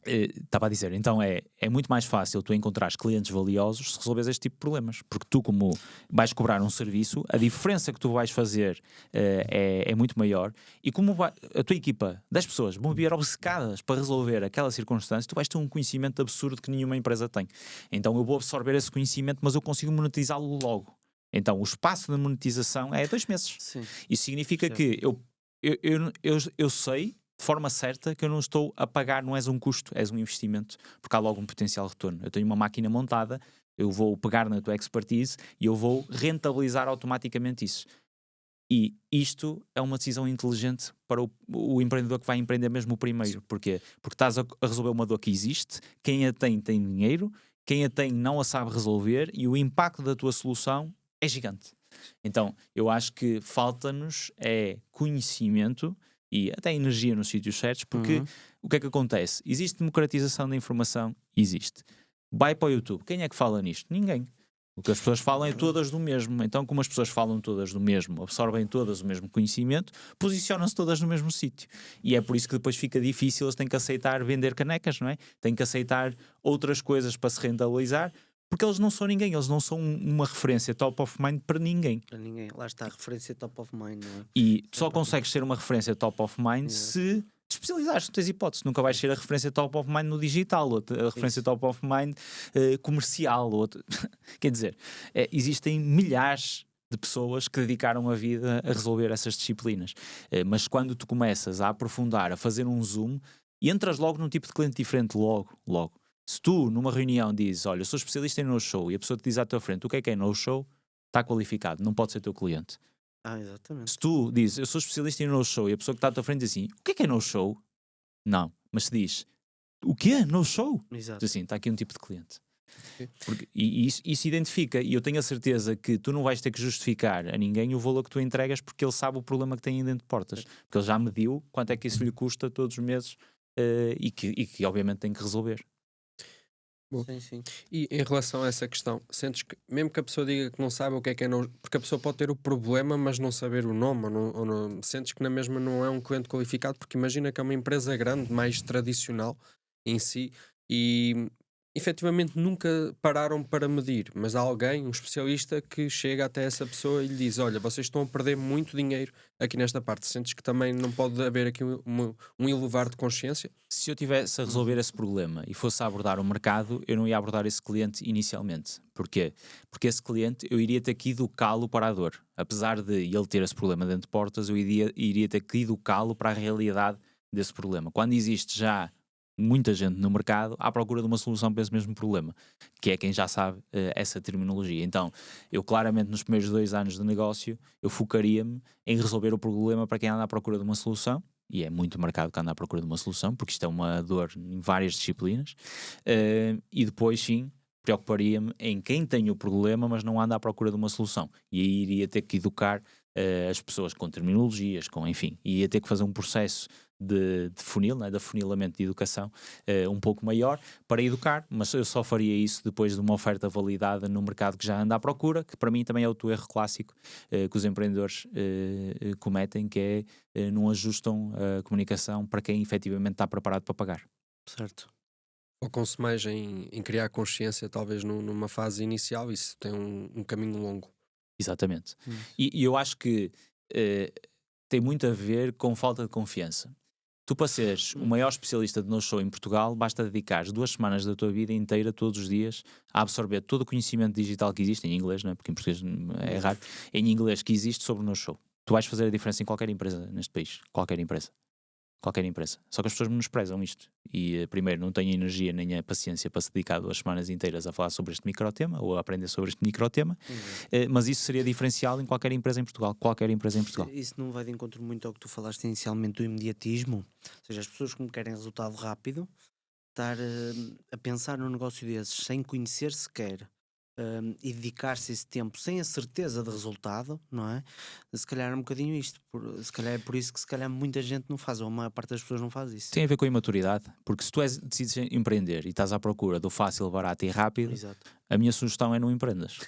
Estava a dizer, então é muito mais fácil tu encontrares clientes valiosos se resolveres este tipo de problemas, porque tu, como vais cobrar um serviço, a diferença que tu vais fazer é muito maior, e como a tua equipa, 10 pessoas, vão vir obcecadas para resolver aquela circunstância, tu vais ter um conhecimento absurdo que nenhuma empresa tem. Então eu vou absorver esse conhecimento, mas eu consigo monetizá-lo logo. Então o espaço de monetização é 2 meses. Sim. Isso significa que eu sei de forma certa que eu não estou a pagar, não és um custo, és um investimento, porque há logo um potencial retorno. Eu tenho uma máquina montada, eu vou pegar na tua expertise e eu vou rentabilizar automaticamente isso. E isto é uma decisão inteligente para o empreendedor que vai empreender mesmo o primeiro. Porquê? Porque estás a resolver uma dor que existe, quem a tem dinheiro, quem a tem não a sabe resolver, e o impacto da tua solução é gigante. Então, eu acho que falta-nos conhecimento e até energia nos sítios certos, porque o que é que acontece? Existe democratização da informação? Existe. Vai para o YouTube. Quem é que fala nisto? Ninguém. O que as pessoas falam é todas do mesmo. Então, como as pessoas falam todas do mesmo, absorvem todas o mesmo conhecimento, posicionam-se todas no mesmo sítio. E é por isso que depois fica difícil, eles têm que aceitar vender canecas, não é? Têm que aceitar outras coisas para se rentabilizar, porque eles não são ninguém, eles não são uma referência top of mind para ninguém. Para ninguém. Lá está a referência top of mind, não é? E tu só consegues ser uma referência top of mind se te especializares, não tens hipótese. Nunca vais ser a referência top of mind no digital, ou a referência top of mind comercial. Quer dizer, existem milhares de pessoas que dedicaram a vida a resolver essas disciplinas. Mas quando tu começas a aprofundar, a fazer um zoom, e entras logo num tipo de cliente diferente, logo. Se tu, numa reunião, dizes, olha, eu sou especialista em no-show, e a pessoa te diz à tua frente o que é no-show, está qualificado, não pode ser teu cliente. Exatamente. Se tu dizes, eu sou especialista em no-show, e a pessoa que está à tua frente diz assim, o que é no-show? Não. Mas se diz, o quê? No-show? Exato. Diz assim, está aqui um tipo de cliente. E isso identifica, e eu tenho a certeza que tu não vais ter que justificar a ninguém o valor que tu entregas, porque ele sabe o problema que tem dentro de portas. Porque ele já mediu quanto é que isso lhe custa todos os meses e que obviamente tem que resolver. Sim. E em relação a essa questão, sentes que, mesmo que a pessoa diga que não sabe o que é não, porque a pessoa pode ter o problema, mas não saber o nome, ou não, sentes que na mesma não é um cliente qualificado, porque imagina que é uma empresa grande, mais tradicional em si, e efetivamente nunca pararam para medir, mas há alguém, um especialista, que chega até essa pessoa e lhe diz: olha, vocês estão a perder muito dinheiro aqui nesta parte. Sentes que também não pode haver aqui um elevar de consciência? Se eu tivesse a resolver esse problema e fosse a abordar o mercado, eu não ia abordar esse cliente inicialmente. Porquê? Porque esse cliente, eu iria ter que educá-lo para a dor. Apesar de ele ter esse problema dentro de portas, eu iria ter que educá-lo para a realidade desse problema. Quando existe já muita gente no mercado à procura de uma solução para esse mesmo problema, que é quem já sabe essa terminologia. Então, eu claramente nos primeiros 2 anos de negócio, eu focaria-me em resolver o problema para quem anda à procura de uma solução, e é muito mercado que anda à procura de uma solução, porque isto é uma dor em várias disciplinas, e depois sim, preocuparia-me em quem tem o problema, mas não anda à procura de uma solução, e aí iria ter que educar as pessoas com terminologias, enfim, e ia ter que fazer um processo de funil, né, de afunilamento de educação um pouco maior para educar, mas eu só faria isso depois de uma oferta validada no mercado que já anda à procura, que para mim também é outro erro clássico que os empreendedores cometem, que é não ajustam a comunicação para quem efetivamente está preparado para pagar. Certo. Focam-se mais em criar consciência, talvez numa fase inicial, isso tem um caminho longo. Exatamente. E eu acho que tem muito a ver com falta de confiança. Tu, para seres o maior especialista de no-show em Portugal, basta dedicar 2 semanas da tua vida inteira, todos os dias, a absorver todo o conhecimento digital que existe, em inglês, não é? Porque em português é raro, em inglês que existe sobre o no-show. Tu vais fazer a diferença em qualquer empresa neste país. Qualquer empresa. Qualquer empresa. Só que as pessoas menosprezam isto. E, primeiro, não têm a energia nem a paciência para se dedicar 2 semanas inteiras a falar sobre este microtema ou a aprender sobre este microtema. Mas isso seria diferencial em qualquer empresa em Portugal. Qualquer empresa em Portugal. Isso não vai de encontro muito ao que tu falaste inicialmente do imediatismo. Ou seja, as pessoas que querem resultado rápido, estar a pensar num negócio desses sem conhecer sequer e dedicar-se esse tempo sem a certeza de resultado, não é? Se calhar é um bocadinho isto. Se calhar é por isso que se calhar muita gente não faz, ou a maior parte das pessoas não faz isso. Tem a ver com a imaturidade, porque se tu decides empreender e estás à procura do fácil, barato e rápido, Exato. a minha sugestão é não empreendas.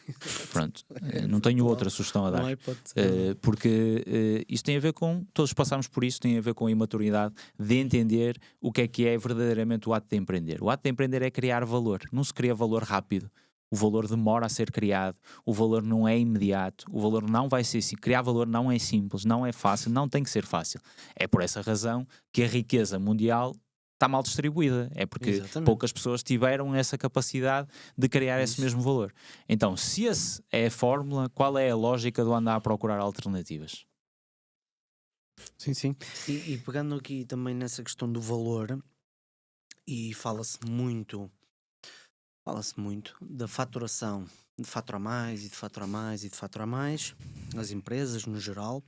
Pronto, não tenho outra sugestão a dar. Não é hipótese. Porque isto tem a ver com, todos passamos por isso, tem a ver com a imaturidade de entender o que é verdadeiramente o ato de empreender. O ato de empreender é criar valor, não se cria valor rápido. O valor demora a ser criado, o valor não é imediato, o valor não vai ser assim. Criar valor não é simples, não é fácil, não tem que ser fácil. É por essa razão que a riqueza mundial está mal distribuída. É porque Exatamente. poucas pessoas tiveram essa capacidade de criar esse mesmo valor. Então, se essa é a fórmula, qual é a lógica do andar a procurar alternativas? Sim. E pegando aqui também nessa questão do valor, e fala-se muito da faturação, de faturar mais e de faturar mais e de faturar mais, as empresas no geral.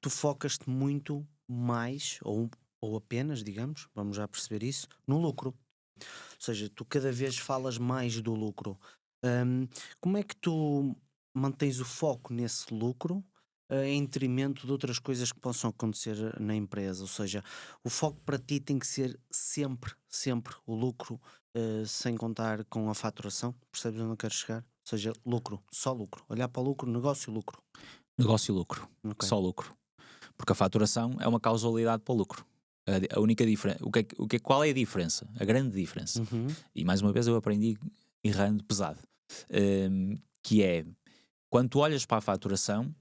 Tu focas-te muito mais, ou apenas, digamos, vamos já perceber isso, no lucro. Ou seja, tu cada vez falas mais do lucro. Como é que tu mantens o foco nesse lucro em detrimento de outras coisas que possam acontecer na empresa? Ou seja, o foco para ti tem que ser sempre o lucro, sem contar com a faturação. Percebes onde eu quero chegar? Ou seja, lucro, só lucro. Olhar para o lucro, negócio e lucro. Negócio e lucro, Ok. só lucro. Porque a faturação é uma causalidade para o lucro. A única diferença, qual é a diferença? A grande diferença. E mais uma vez eu aprendi errando pesado. Que é, quando tu olhas para a faturação,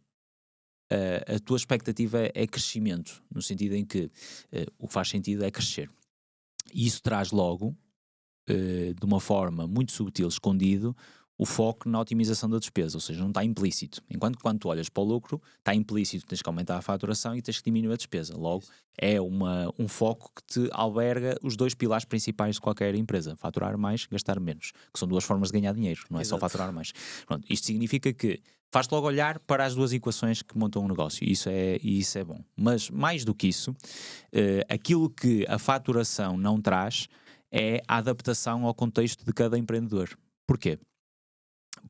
a tua expectativa é crescimento, no sentido em que o que faz sentido é crescer. E isso traz logo, de uma forma muito subtil, escondido, o foco na otimização da despesa, ou seja, não está implícito. Enquanto quando tu olhas para o lucro, está implícito, tens que aumentar a faturação e tens que diminuir a despesa. Logo, é um foco que te alberga os 2 pilares principais de qualquer empresa: faturar mais, gastar menos, que são 2 formas de ganhar dinheiro, não é só faturar mais. Pronto, isto significa que faz-te logo olhar para as 2 equações que montam um negócio, e isso é bom. Mas mais do que isso, aquilo que a faturação não traz é a adaptação ao contexto de cada empreendedor. Porquê?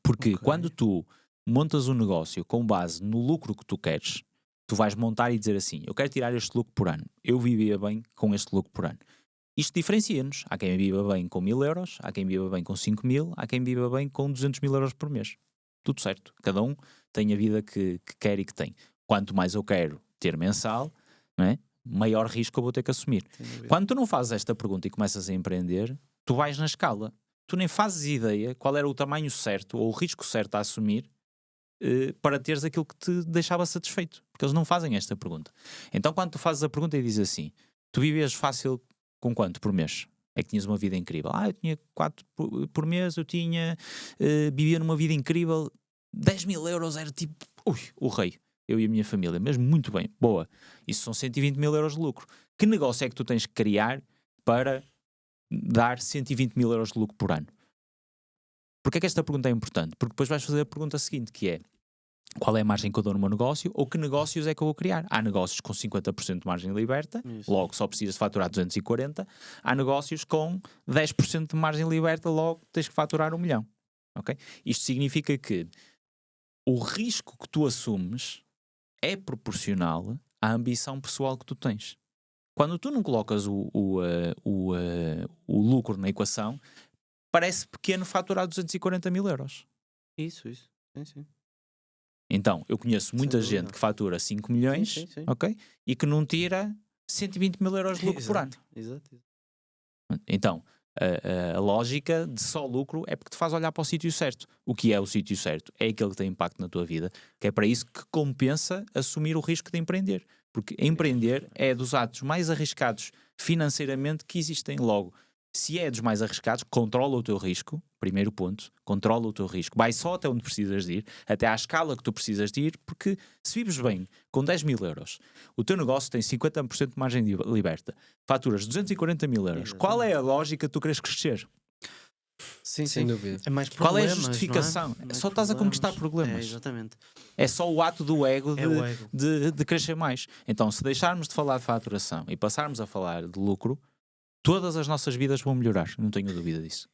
Porque quando tu montas um negócio com base no lucro que tu queres, tu vais montar e dizer assim: eu quero tirar este lucro por ano, eu vivia bem com este lucro por ano. Isto diferencia-nos. Há quem viva bem com 1000 euros, há quem viva bem com 5000, há quem viva bem com 200 mil euros por mês. Tudo certo. Cada um tem a vida que quer e que tem. Quanto mais eu quero ter mensal, não é? Maior risco eu vou ter que assumir. Quando tu não fazes esta pergunta e começas a empreender, tu vais na escala. Tu nem fazes ideia qual era o tamanho certo ou o risco certo a assumir para teres aquilo que te deixava satisfeito. Porque eles não fazem esta pergunta. Então, quando tu fazes a pergunta e dizes assim: tu vivias fácil com quanto por mês? É que tinhas uma vida incrível. Eu tinha 4 por mês, eu vivia numa vida incrível. 10 mil euros era tipo, o rei. Eu e a minha família, mesmo muito bem, boa. Isso são 120 mil euros de lucro. Que negócio é que tu tens que criar para dar 120 mil euros de lucro por ano? Porquê é que esta pergunta é importante? Porque depois vais fazer a pergunta seguinte, que é: qual é a margem que eu dou no meu negócio, ou que negócios é que eu vou criar? Há negócios com 50% de margem liberta, logo só precisas de faturar 240. Há negócios com 10% de margem liberta, logo tens que faturar 1 milhão. Okay? Isto significa que o risco que tu assumes é proporcional à ambição pessoal que tu tens. Quando tu não colocas o lucro na equação, parece pequeno faturar 240 mil euros. Isso. Sim. Então, eu conheço muita gente que fatura 5 milhões, Sim. ok? E que não tira 120 mil euros de lucro por ano. Exato. Então, a lógica de só lucro é porque te faz olhar para o sítio certo. O que é o sítio certo? É aquele que tem impacto na tua vida, que é para isso que compensa assumir o risco de empreender. Porque empreender é dos atos mais arriscados financeiramente que existem. Logo, se é dos mais arriscados, controla o teu risco. Primeiro ponto, controla o teu risco. Vai só até onde precisas de ir, até à escala que tu precisas de ir, porque se vives bem com 10 mil euros, o teu negócio tem 50% de margem liberta, faturas 240 mil euros. Qual é a lógica que tu queres crescer? Sim, Sem dúvida. É mais Qual é a problemas, justificação? não é? Só estás a conquistar problemas. Exatamente. É só o ato do ego É o ego. de crescer mais. Então, se deixarmos de falar de faturação e passarmos a falar de lucro, todas as nossas vidas vão melhorar. Não tenho dúvida disso.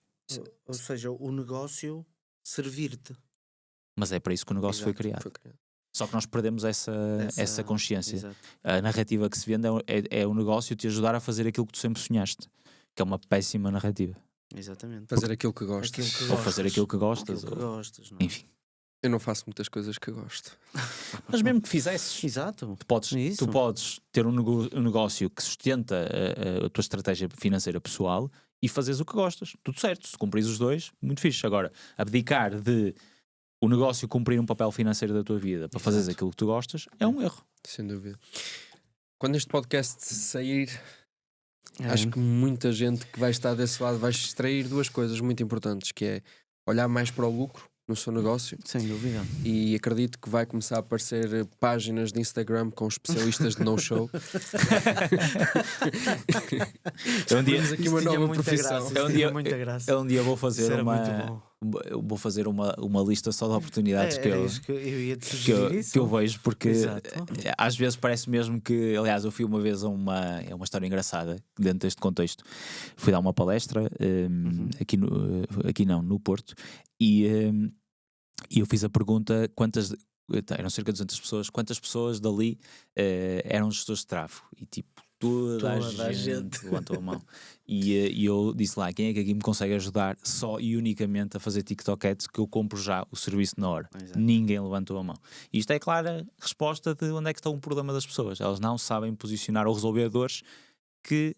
Ou seja, o negócio servir-te. Mas é para isso que o negócio foi criado. Só que nós perdemos essa consciência. Exato. A narrativa que se vende é o negócio te ajudar a fazer aquilo que tu sempre sonhaste. Que é uma péssima narrativa. Exatamente. Fazer aquilo que gostas. Ou fazer aquilo que gostas. Aquilo que gostas, não é? Enfim. Eu não faço muitas coisas que gosto. Mas mesmo que fizesses, Exato. tu podes ter um negócio que sustenta a tua estratégia financeira pessoal e fazes o que gostas. Tudo certo. Se cumprires os dois, muito fixe. Agora, abdicar de o negócio cumprir um papel financeiro da tua vida para fazeres aquilo que tu gostas é um erro. Sem dúvida. Quando este podcast sair, acho que muita gente que vai estar desse lado vai extrair duas coisas muito importantes, que é olhar mais para o lucro no seu negócio. Sem dúvida. E acredito que vai começar a aparecer páginas de Instagram com especialistas de no-show. Temos aqui uma nova profissão. Um dia vou fazer muito uma lista só de oportunidades que eu vejo, porque às vezes parece mesmo que, aliás, eu fui uma vez é uma história engraçada dentro deste contexto. Fui dar uma palestra aqui no Porto e eu fiz a pergunta eram cerca de 200 pessoas, quantas pessoas dali eram gestores de tráfego, e tipo toda a gente levantou a mão. E eu disse lá, quem é que aqui me consegue ajudar só e unicamente a fazer TikTok Ads, que eu compro já o serviço na hora. Exato. Ninguém levantou a mão. E isto é clara resposta de onde é que está um problema das pessoas. Elas não sabem posicionar ou resolver dores que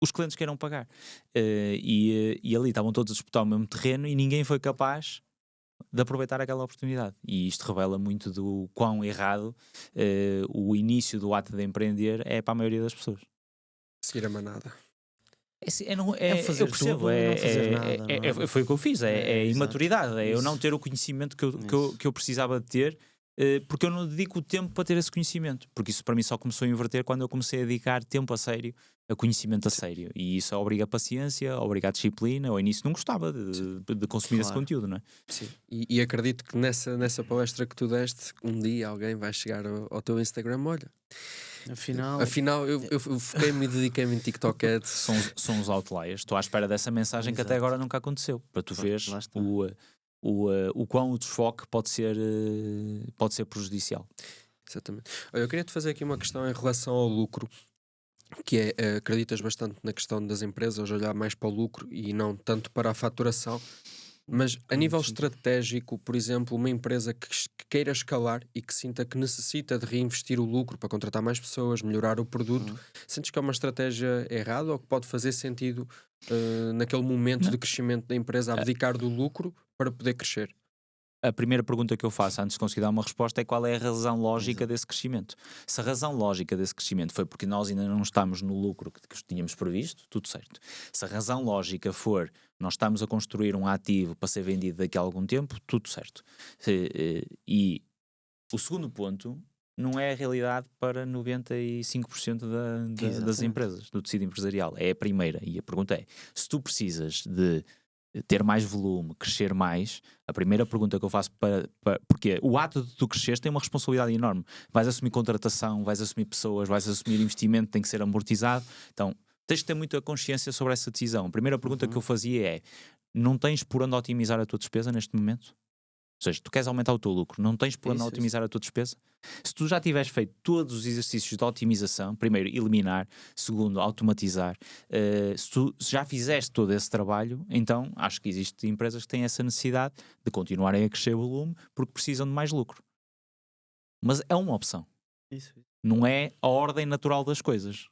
os clientes queiram pagar. E ali estavam todos a disputar o mesmo terreno e ninguém foi capaz de aproveitar aquela oportunidade. E isto revela muito do quão errado o início do ato de empreender é para a maioria das pessoas. Seguir a manada. Fazer eu percebo, tudo, não fazer nada, foi o que eu fiz, é imaturidade, é eu Isso. não ter o conhecimento que eu precisava de ter, porque eu não dedico o tempo para ter esse conhecimento, porque isso para mim só começou a inverter quando eu comecei a dedicar tempo a sério, a conhecimento a sério, e isso obriga a paciência, obriga a disciplina. Ao início não gostava de consumir esse conteúdo, não é? Sim. E acredito que nessa palestra que tu deste, um dia alguém vai chegar ao teu Instagram, olha, afinal eu foquei-me e dediquei-me em TikTok Ads. São os outliers. Estou à espera dessa mensagem que até agora nunca aconteceu, para tu veres o quão o desfoque pode ser prejudicial. Exatamente. Eu queria te fazer aqui uma questão em relação ao lucro, que é, acreditas bastante na questão das empresas olhar mais para o lucro e não tanto para a faturação, mas a nível estratégico, por exemplo, uma empresa que queira escalar e que sinta que necessita de reinvestir o lucro para contratar mais pessoas, melhorar o produto, sentes que é uma estratégia errada ou que pode fazer sentido naquele momento de crescimento da empresa abdicar do lucro para poder crescer? A primeira pergunta que eu faço antes de conseguir dar uma resposta é qual é a razão lógica desse crescimento. Se a razão lógica desse crescimento foi porque nós ainda não estamos no lucro que tínhamos previsto, tudo certo. Se a razão lógica for nós estamos a construir um ativo para ser vendido daqui a algum tempo, tudo certo. E o segundo ponto não é a realidade para 95% das empresas, do tecido empresarial. É a primeira. E a pergunta é, se tu precisas de ter mais volume, crescer mais, a primeira pergunta que eu faço porque o ato de tu cresceres tem uma responsabilidade enorme. Vais assumir contratação, vais assumir pessoas, vais assumir investimento, tem que ser amortizado. Então, tens de ter muita consciência sobre essa decisão. A primeira pergunta que eu fazia é, não tens por onde otimizar a tua despesa neste momento? Ou seja, tu queres aumentar o teu lucro, não tens por onde otimizar a tua despesa? Se tu já tiveres feito todos os exercícios de otimização, primeiro, eliminar, segundo, automatizar, se tu já fizeste todo esse trabalho, então acho que existem empresas que têm essa necessidade de continuarem a crescer o volume porque precisam de mais lucro. Mas é uma opção. Isso. Não é a ordem natural das coisas.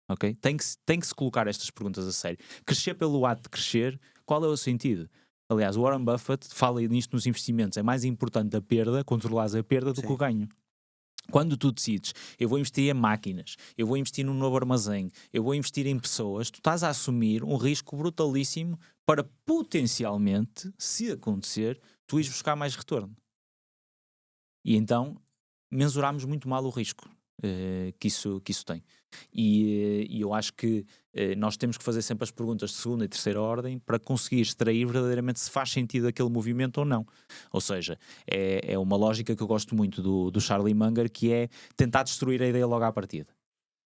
ok? Tem que se colocar estas perguntas a sério. Crescer pelo ato de crescer, qual é o sentido? Aliás, o Warren Buffett fala nisto nos investimentos. É mais importante a perda, controlares a perda, do que o ganho. Quando tu decides, eu vou investir em máquinas, eu vou investir num novo armazém, eu vou investir em pessoas, tu estás a assumir um risco brutalíssimo para potencialmente, se acontecer, tu ires buscar mais retorno. E então mensuramos muito mal o risco que isso tem. E eu acho que nós temos que fazer sempre as perguntas de segunda e terceira ordem para conseguir extrair verdadeiramente se faz sentido aquele movimento ou não. Ou seja, é uma lógica que eu gosto muito do Charlie Munger, que é tentar destruir a ideia logo à partida.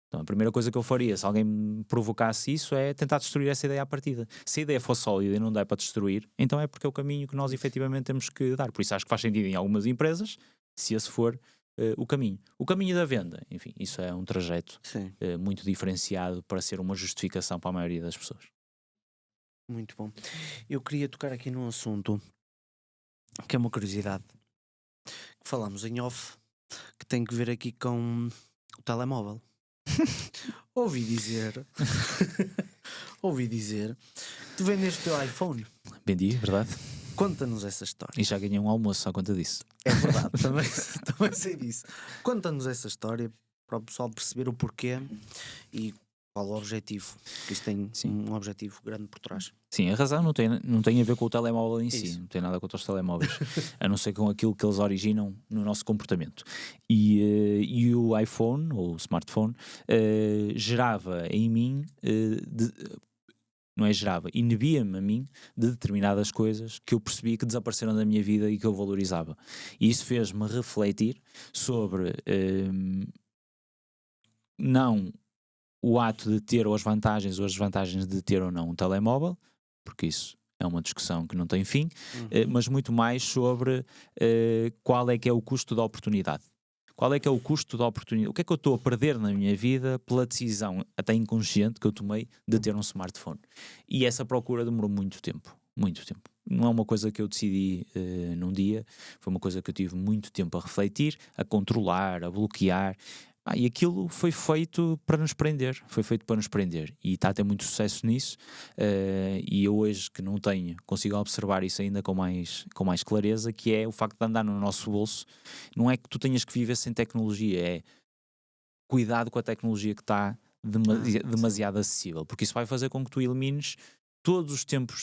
Então, a primeira coisa que eu faria, se alguém me provocasse isso, é tentar destruir essa ideia à partida. Se a ideia for sólida e não der para destruir, então é porque é o caminho que nós efetivamente temos que dar. Por isso acho que faz sentido em algumas empresas, se esse for o caminho. O caminho da venda, enfim, isso é um trajeto muito diferenciado para ser uma justificação para a maioria das pessoas. Muito bom. Eu queria tocar aqui num assunto que é uma curiosidade, que falamos em off, que tem que ver aqui com o telemóvel. Ouvi dizer que tu vendeste o teu iPhone. Vendi, verdade? Conta-nos essa história. E já ganhei um almoço à conta disso. É verdade, também sei disso. Conta-nos essa história para o pessoal perceber o porquê e qual o objetivo. Porque isto tem um objetivo grande por trás. Sim, a razão não tem a ver com o telemóvel em si, Isso. não tem nada contra os telemóveis, a não ser com aquilo que eles originam no nosso comportamento. E o iPhone, ou o smartphone, gerava em mim, inibia-me a mim de determinadas coisas que eu percebi que desapareceram da minha vida e que eu valorizava. E isso fez-me refletir sobre não o ato de ter ou as vantagens ou as desvantagens de ter ou não um telemóvel, porque isso é uma discussão que não tem fim, mas muito mais sobre qual é que é o custo da oportunidade. Qual é que é o custo da oportunidade? O que é que eu estou a perder na minha vida pela decisão, até inconsciente, que eu tomei de ter um smartphone? E essa procura demorou muito tempo. Muito tempo. Não é uma coisa que eu decidi num dia, foi uma coisa que eu tive muito tempo a refletir, a controlar, a bloquear. E aquilo foi feito para nos prender, e está a ter muito sucesso nisso, e eu hoje que não tenho, consigo observar isso ainda com mais clareza, que é o facto de andar no nosso bolso. Não é que tu tenhas que viver sem tecnologia, é cuidado com a tecnologia que está demasiado acessível, porque isso vai fazer com que tu elimines todos os tempos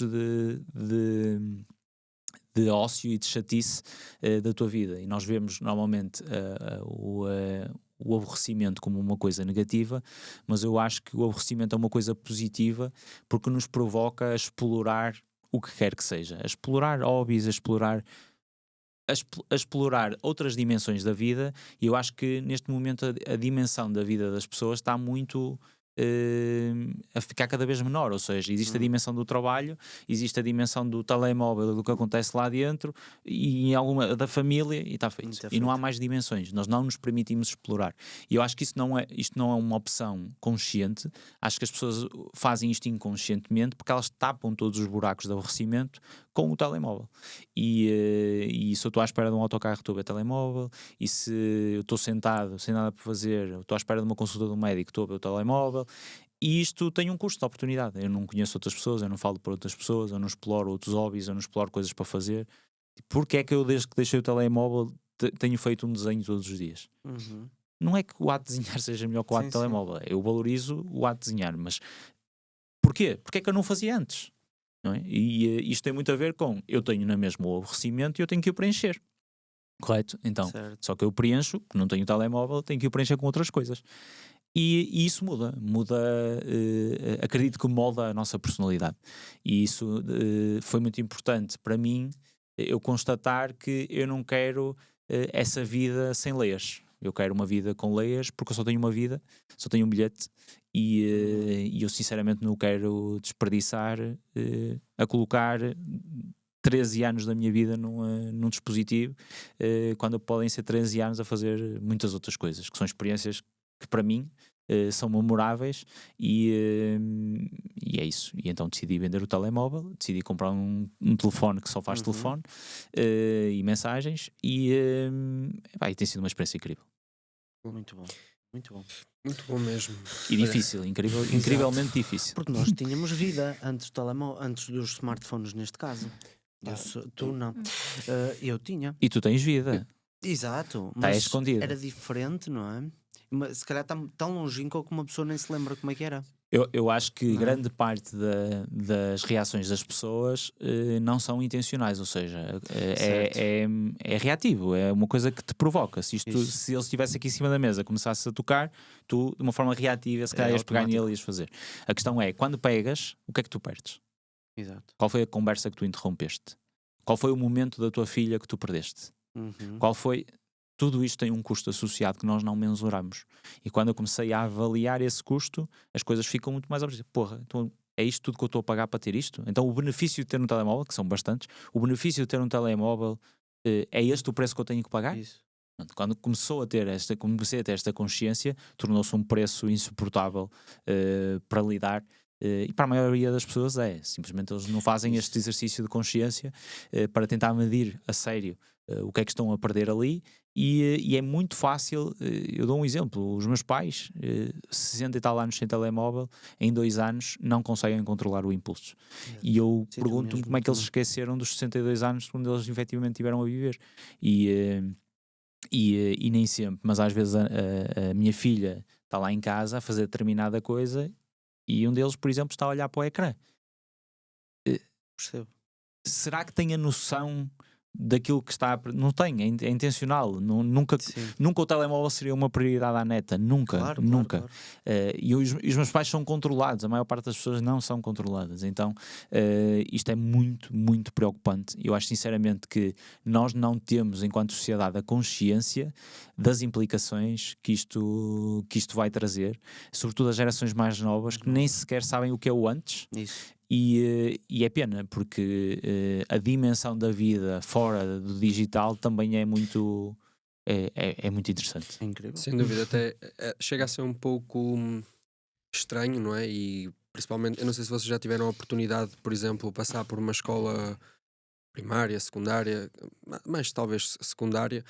de ócio e de chatice da tua vida. E nós vemos normalmente o aborrecimento como uma coisa negativa, mas eu acho que o aborrecimento é uma coisa positiva porque nos provoca a explorar o que quer que seja, a explorar hobbies, a explorar outras dimensões da vida. E eu acho que neste momento a dimensão da vida das pessoas está muito a ficar cada vez menor, ou seja, existe a dimensão do trabalho, existe a dimensão do telemóvel, do que acontece lá dentro e em alguma da família, e está feito. E não há mais dimensões, nós não nos permitimos explorar. E eu acho que isto não é uma opção consciente, acho que as pessoas fazem isto inconscientemente porque elas tapam todos os buracos de aborrecimento com o telemóvel. E se eu estou à espera de um autocarro, estou a ver telemóvel, e se eu estou sentado sem nada para fazer, estou à espera de uma consulta do médico, estou a ver o telemóvel. E isto tem um custo de oportunidade. Eu não conheço outras pessoas, eu não falo para outras pessoas, eu não exploro outros hobbies, eu não exploro coisas para fazer. Porque é que eu, desde que deixei o telemóvel, tenho feito um desenho todos os dias? Não é que o ato de desenhar seja melhor que o ato de telemóvel. Eu valorizo o ato de desenhar, mas porquê? Porque é que eu não fazia antes? Não é? E isto tem muito a ver com eu tenho na mesma o aborrecimento e eu tenho que o preencher. Correto? Então, só que eu preencho, que não tenho telemóvel, tenho que o preencher com outras coisas. E isso muda, acredito que molda a nossa personalidade. E isso foi muito importante para mim, eu constatar que eu não quero essa vida sem leias. Eu quero uma vida com leias porque eu só tenho uma vida, só tenho um bilhete e eu sinceramente não quero desperdiçar a colocar 13 anos da minha vida num dispositivo quando podem ser 13 anos a fazer muitas outras coisas, que são experiências que para mim são memoráveis e é isso. E então decidi vender o telemóvel, decidi comprar um telefone que só faz telefone e mensagens e tem sido uma experiência incrível. Muito bom, muito bom. Muito bom mesmo. E difícil, incrivelmente difícil. Porque nós tínhamos vida antes dos smartphones, neste caso. Tu não. Eu tinha. E tu tens vida. Exato, Está mas escondida. era diferente, não é? Mas, se calhar está tão longínquo que uma pessoa nem se lembra como é que era. Eu acho que Não. grande parte das reações das pessoas não são intencionais, ou seja, é reativo, é uma coisa que te provoca. Se ele estivesse aqui em cima da mesa, começasse a tocar, tu de uma forma reativa, se calhar ias pegar nele e ias fazer. A questão é, quando pegas, o que é que tu perdes? Exato. Qual foi a conversa que tu interrompeste? Qual foi o momento da tua filha que tu perdeste? Qual foi... Tudo isto tem um custo associado que nós não mensuramos. E quando eu comecei a avaliar esse custo, as coisas ficam muito mais objetivas. Porra, então é isto tudo que eu estou a pagar para ter isto? Então o benefício de ter um telemóvel, que são bastantes, o benefício de ter um telemóvel é este o preço que eu tenho que pagar? Isso. Quando comecei a ter esta consciência, tornou-se um preço insuportável para lidar. E para a maioria das pessoas simplesmente eles não fazem este exercício de consciência para tentar medir a sério o que é que estão a perder ali. E é muito fácil, eu dou um exemplo, os meus pais, 60 e tal anos sem telemóvel, em 2 anos não conseguem controlar o impulso. E eu pergunto-me como é que eles esqueceram dos 62 anos quando eles efetivamente tiveram a viver. E nem sempre, mas às vezes a minha filha está lá em casa a fazer determinada coisa e um deles, por exemplo, está a olhar para o ecrã. Percebo. Será que tem a noção daquilo que está não tem, é intencional, nunca o telemóvel seria uma prioridade à neta, nunca. Claro. E os meus pais são controlados, a maior parte das pessoas não são controladas, então isto é muito, muito preocupante. Eu acho sinceramente que nós não temos, enquanto sociedade, a consciência das implicações que isto vai trazer, sobretudo as gerações mais novas que nem sequer sabem o que é o antes. Isso. E é pena, porque a dimensão da vida fora do digital também é muito interessante. É incrível. Sem dúvida, até chega a ser um pouco estranho, não é? E principalmente, eu não sei se vocês já tiveram a oportunidade, por exemplo, passar por uma escola primária, secundária, mas talvez secundária,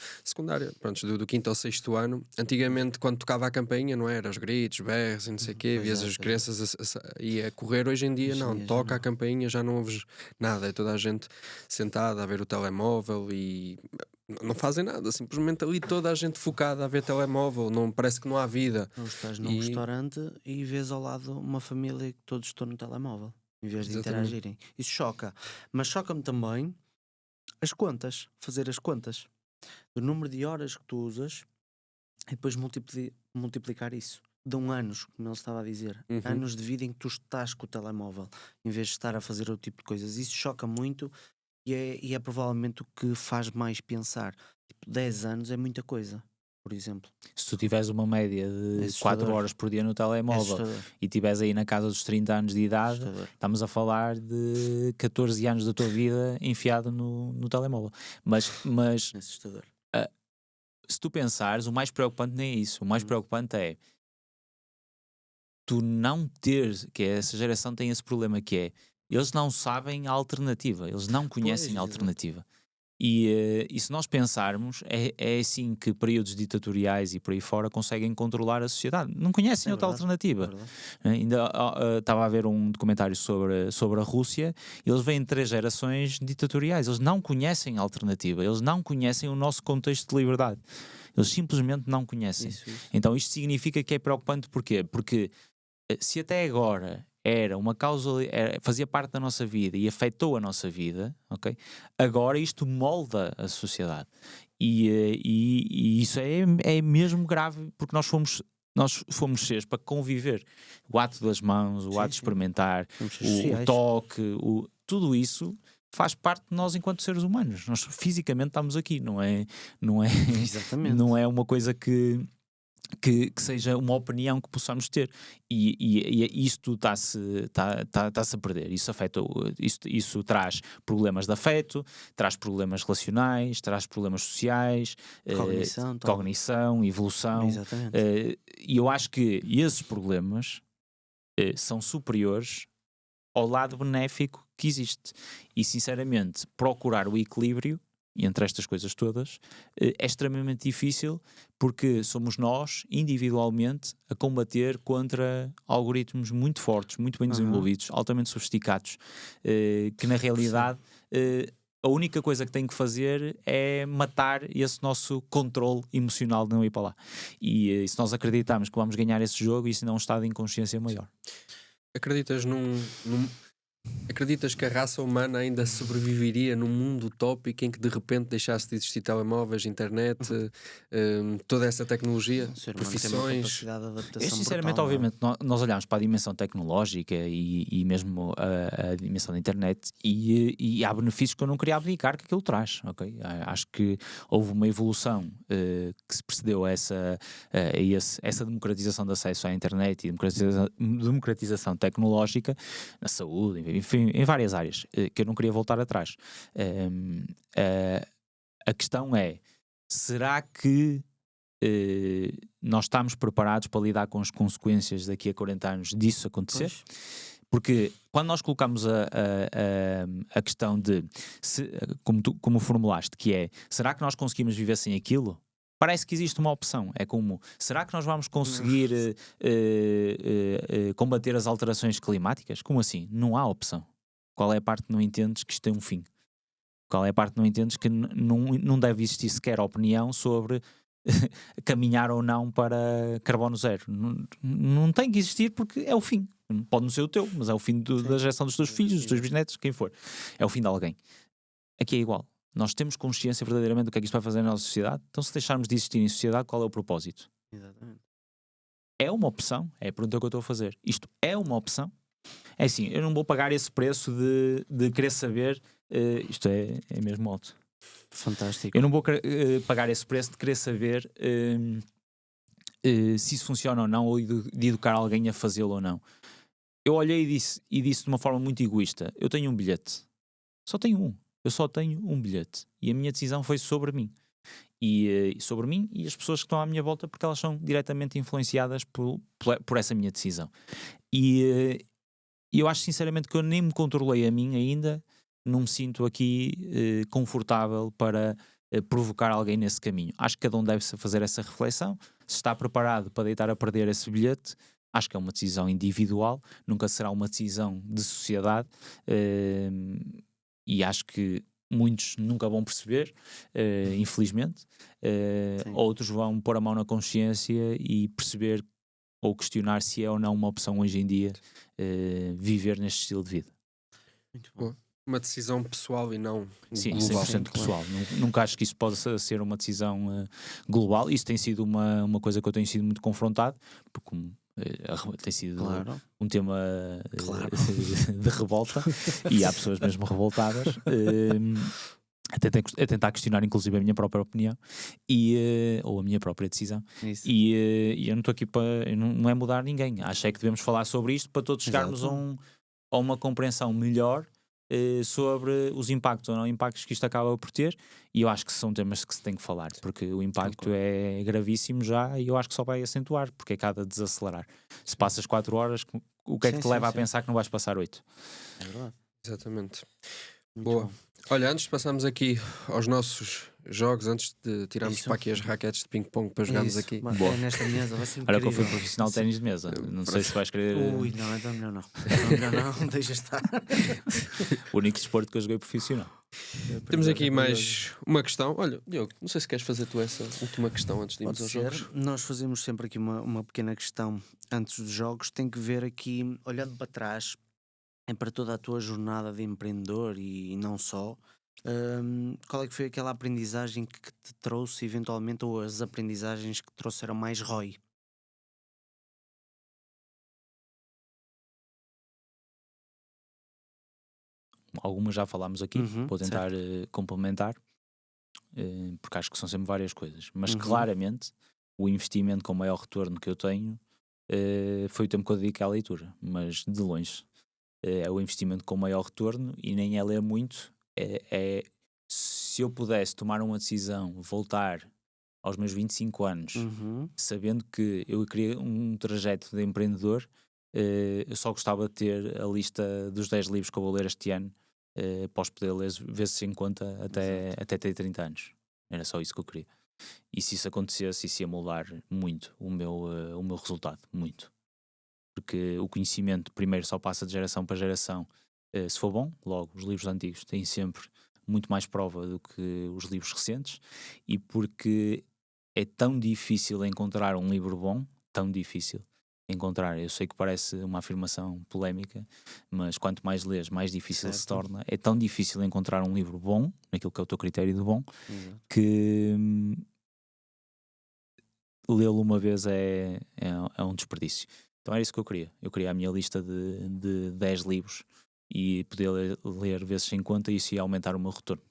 pronto, do 5º ao 6º ano. Antigamente, quando tocava a campainha, não era? Os gritos, berros e não sei o quê, vias as crianças a correr. Hoje em dia, não, toca a campainha, já não ouves nada, é toda a gente sentada a ver o telemóvel e não fazem nada, simplesmente ali toda a gente focada a ver telemóvel, não, parece que não há vida. Não estás num restaurante e vês ao lado uma família que todos estão no telemóvel, em vez de interagirem. Isso choca. Mas choca-me também as contas, fazer as contas do número de horas que tu usas e depois multiplicar isso. Dão anos, como ele estava a dizer, anos de vida em que tu estás com o telemóvel, em vez de estar a fazer outro tipo de coisas. Isso choca muito e é provavelmente o que faz mais pensar. Tipo, 10 anos é muita coisa, por exemplo. Se tu tiveres uma média de 4 horas por dia no telemóvel e estiveres aí na casa dos 30 anos de idade, estamos a falar de 14 anos da tua vida enfiado no telemóvel. Mas assustador. Se tu pensares, o mais preocupante nem é isso. O mais preocupante é tu não teres, que essa geração tem esse problema que é, eles não sabem a alternativa, eles não conhecem a alternativa. E se nós pensarmos, é assim que períodos ditatoriais e por aí fora conseguem controlar a sociedade. Não conhecem outra alternativa. Ainda estava a ver um documentário sobre a Rússia, e eles vêm de 3 gerações ditatoriais. Eles não conhecem a alternativa, eles não conhecem o nosso contexto de liberdade. Eles simplesmente não conhecem. Isso. Então isto significa que é preocupante. Porquê? Porque se até agora era uma causa, fazia parte da nossa vida e afetou a nossa vida, ok? Agora isto molda a sociedade e isso é mesmo grave, porque nós fomos seres para conviver. O ato das mãos, o ato de experimentar, o toque, tudo isso faz parte de nós enquanto seres humanos. Nós fisicamente estamos aqui, não é Exatamente. Não é uma coisa que seja uma opinião que possamos ter, e isto está-se a perder. Isso afeta, isso traz problemas de afeto, traz problemas relacionais, traz problemas sociais, cognição, evolução. E eu acho que esses problemas são superiores ao lado benéfico que existe, e sinceramente procurar o equilíbrio e entre estas coisas todas, é extremamente difícil porque somos nós, individualmente, a combater contra algoritmos muito fortes, muito bem desenvolvidos, altamente sofisticados, que na realidade a única coisa que tem que fazer é matar esse nosso controle emocional de não ir para lá. E se nós acreditarmos que vamos ganhar esse jogo, isso não é um estado de inconsciência maior. Acreditas acreditas que a raça humana ainda sobreviveria num mundo utópico em que de repente deixasse de existir telemóveis, internet, toda essa tecnologia, O ser humano tem uma profissões? capacidade de adaptação Eu, sinceramente, brutal, não é? obviamente, nós olhamos para a dimensão tecnológica e mesmo a dimensão da internet e há benefícios que eu não queria abdicar que aquilo traz, ok? Acho que houve uma evolução que se precedeu a essa democratização de acesso à internet e democratização tecnológica na saúde, enfim, em várias áreas, que eu não queria voltar atrás. A questão é, será que nós estamos preparados para lidar com as consequências daqui a 40 anos disso acontecer? Pois. Porque quando nós colocamos a questão de, como formulaste, que é, será que nós conseguimos viver sem aquilo? Parece que existe uma opção. É como, será que nós vamos conseguir combater as alterações climáticas? Como assim? Não há opção. Qual é a parte que não entendes que isto tem um fim? Qual é a parte que não entendes que não deve existir sequer opinião sobre caminhar ou não para carbono zero? Não tem que existir porque é o fim. Pode não ser o teu, mas é o fim da geração dos teus filhos, dos teus bisnetos, quem for. É o fim de alguém. Aqui é igual. Nós temos consciência verdadeiramente do que é que isto vai fazer na nossa sociedade? Então, se deixarmos de existir em sociedade, qual é o propósito? Exatamente. É uma opção? É a pergunta que eu estou a fazer. Isto é uma opção? É assim, eu não vou pagar esse preço de querer saber, isto é mesmo alto. Fantástico. Eu não vou pagar esse preço de querer saber se isso funciona ou não, ou de educar alguém a fazê-lo ou não. Eu olhei e disse de uma forma muito egoísta: eu tenho um bilhete, só tenho um. Eu só tenho um bilhete. E a minha decisão foi sobre mim. E sobre mim e as pessoas que estão à minha volta, porque elas são diretamente influenciadas por essa minha decisão. E eu acho sinceramente que eu nem me controlei a mim ainda. Não me sinto aqui confortável para provocar alguém nesse caminho. Acho que cada um deve fazer essa reflexão. Se está preparado para deitar a perder esse bilhete, acho que é uma decisão individual, nunca será uma decisão de sociedade. E acho que muitos nunca vão perceber, infelizmente. Outros vão pôr a mão na consciência e perceber ou questionar se é ou não uma opção hoje em dia viver neste estilo de vida. Muito bom. Uma decisão pessoal e não Sim, global. 100% pessoal. Nunca acho que isso possa ser uma decisão global. Isso tem sido uma coisa que eu tenho sido muito confrontado, porque tem sido um tema de revolta e há pessoas mesmo revoltadas a tentar questionar inclusive a minha própria opinião ou a minha própria decisão. E eu não estou aqui para não é mudar ninguém. Acho é que devemos falar sobre isto para todos chegarmos a uma compreensão melhor sobre os impactos ou não impactos que isto acaba por ter, e eu acho que são temas que se tem que falar, porque o impacto é gravíssimo já, e eu acho que só vai acentuar, porque é cada desacelerar. Se passas 4 horas, o que é que te leva a pensar que não vais passar 8? É verdade. Exatamente. Muito Boa. bom. Olha, antes de passarmos aqui aos nossos jogos, antes de tirarmos para aqui as raquetes de ping-pong para jogarmos Isso. aqui. É nesta mesa, vai ser incrível. Olha que eu fui profissional de ténis de mesa. Não sei se vais querer. Ui, não, então melhor não. Então melhor não, deixa estar. O único desporto que eu joguei profissional. Temos aqui mais uma questão. Olha, Diogo, não sei se queres fazer tu essa última questão antes de irmos aos jogos. Nós fazemos sempre aqui uma pequena questão antes dos jogos. Tem que ver aqui, olhando para trás, para toda a tua jornada de empreendedor e não só, qual é que foi aquela aprendizagem que te trouxe eventualmente, ou as aprendizagens que trouxeram mais ROI? Algumas já falámos aqui, vou tentar certo. complementar, porque acho que são sempre várias coisas, mas claramente o investimento com maior retorno que eu tenho foi o tempo que eu dediquei à leitura, mas de longe é o investimento com maior retorno, e nem é ler muito, se eu pudesse tomar uma decisão, voltar aos meus 25 anos, sabendo que eu queria um trajeto de empreendedor, eu só gostava de ter a lista dos 10 livros que eu vou ler este ano, para os poder ler vezes 50 até ter 30 anos. Era só isso que eu queria. E se isso acontecesse, isso ia moldar muito o meu resultado, muito. Porque o conhecimento, primeiro, só passa de geração para geração. Se for bom, logo, os livros antigos têm sempre muito mais prova do que os livros recentes, e porque é tão difícil encontrar um livro bom, tão difícil encontrar. Eu sei que parece uma afirmação polémica, mas quanto mais lês, mais difícil se torna. É tão difícil encontrar um livro bom, naquilo que é o teu critério de bom, que lê-lo uma vez é um desperdício. Então era isso que eu queria. Eu queria a minha lista de 10 livros e poder ler vezes 50, e isso ia aumentar o meu retorno.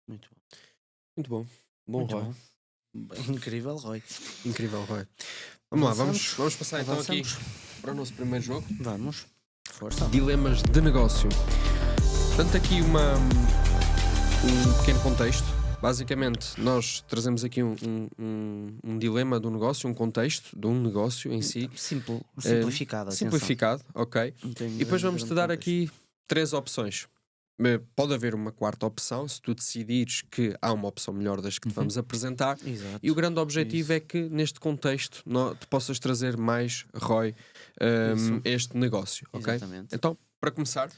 Muito bom. Muito bom. Bom, Muito Roy. bom. Incrível, Roy. Incrível, Roy. Vamos lá, Avançamos? vamos passar então aqui Avançamos? para o nosso primeiro jogo. Vamos. Força. Dilemas de negócio. Portanto, aqui um pequeno contexto. Basicamente, nós trazemos aqui um dilema do negócio, um contexto de um negócio em si. Simplificado. atenção. Simplificado, ok. Não tem E depois grande vamos-te dar contexto. aqui 3 opções. Pode haver uma quarta opção, se tu decidires que há uma opção melhor das que te vamos apresentar. Exato. E o grande objetivo é que, neste contexto, tu possas trazer mais ROI este negócio, ok? Exatamente. Então, para começar,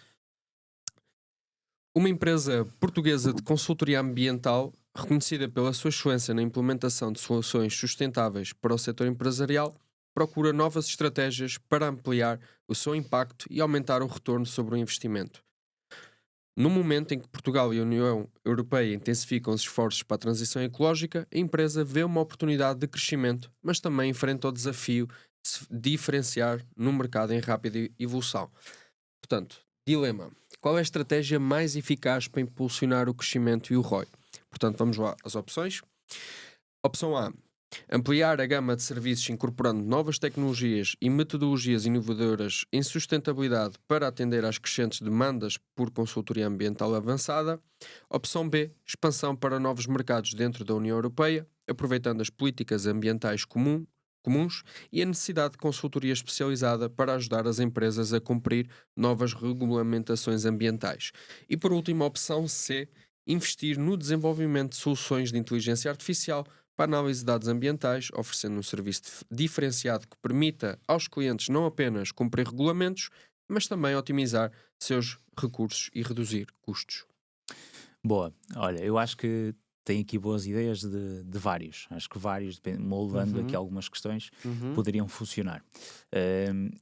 uma empresa portuguesa de consultoria ambiental, reconhecida pela sua excelência na implementação de soluções sustentáveis para o setor empresarial, procura novas estratégias para ampliar o seu impacto e aumentar o retorno sobre o investimento. No momento em que Portugal e a União Europeia intensificam os esforços para a transição ecológica, a empresa vê uma oportunidade de crescimento, mas também enfrenta o desafio de se diferenciar num mercado em rápida evolução. Portanto, dilema. Qual é a estratégia mais eficaz para impulsionar o crescimento e o ROI? Portanto, vamos lá às opções. Opção A. Ampliar a gama de serviços incorporando novas tecnologias e metodologias inovadoras em sustentabilidade para atender às crescentes demandas por consultoria ambiental avançada. Opção B. Expansão para novos mercados dentro da União Europeia, aproveitando as políticas ambientais comuns e a necessidade de consultoria especializada para ajudar as empresas a cumprir novas regulamentações ambientais. E por último, a opção C. Investir no desenvolvimento de soluções de inteligência artificial para análise de dados ambientais, oferecendo um serviço diferenciado que permita aos clientes não apenas cumprir regulamentos, mas também otimizar seus recursos e reduzir custos. Boa. Olha, eu acho que tem aqui boas ideias de vários. Acho que vários, moldando aqui algumas questões, poderiam funcionar.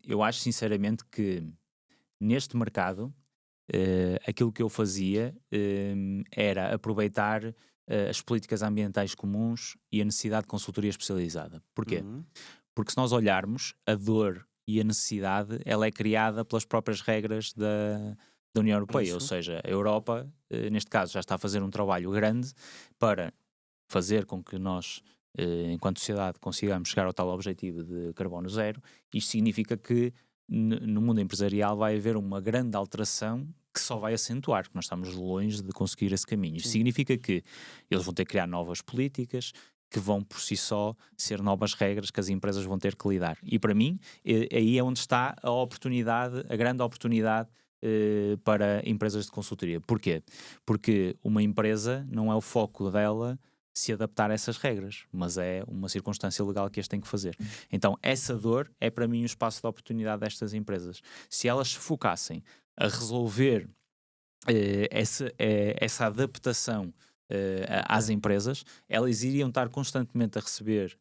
Eu acho sinceramente que neste mercado aquilo que eu fazia era aproveitar as políticas ambientais comuns e a necessidade de consultoria especializada. Porquê? Porque se nós olharmos, a dor e a necessidade, ela é criada pelas próprias regras da União Europeia. Ou seja, a Europa, neste caso, já está a fazer um trabalho grande para fazer com que nós, enquanto sociedade, consigamos chegar ao tal objetivo de carbono zero. Isto significa que no mundo empresarial vai haver uma grande alteração que só vai acentuar, porque nós estamos longe de conseguir esse caminho. Isto significa que eles vão ter que criar novas políticas que vão por si só ser novas regras que as empresas vão ter que lidar. E para mim, aí é onde está a oportunidade, a grande oportunidade para empresas de consultoria. Porquê? Porque uma empresa não é o foco dela se adaptar a essas regras, mas é uma circunstância legal que eles têm que fazer. Então, essa dor é para mim o espaço de oportunidade destas empresas. Se elas se focassem a resolver essa adaptação às empresas, elas iriam estar constantemente a receber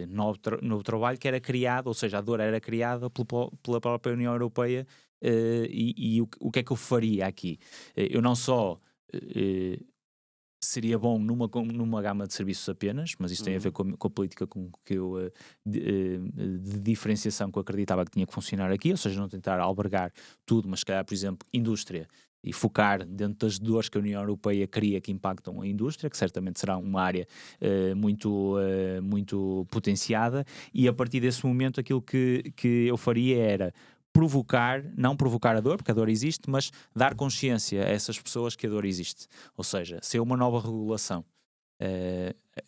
novo trabalho que era criado, ou seja, a dor era criada pela própria União Europeia. E o que é que eu faria aqui? Eu não só seria bom numa gama de serviços apenas, mas isso tem a ver com a política de diferenciação que eu acreditava que tinha que funcionar aqui, ou seja, não tentar albergar tudo, mas se calhar, por exemplo, indústria, e focar dentro das dores que a União Europeia cria que impactam a indústria, que certamente será uma área muito potenciada, e a partir desse momento aquilo que eu faria era não provocar a dor, porque a dor existe, mas dar consciência a essas pessoas que a dor existe. Ou seja, se é uma nova regulação,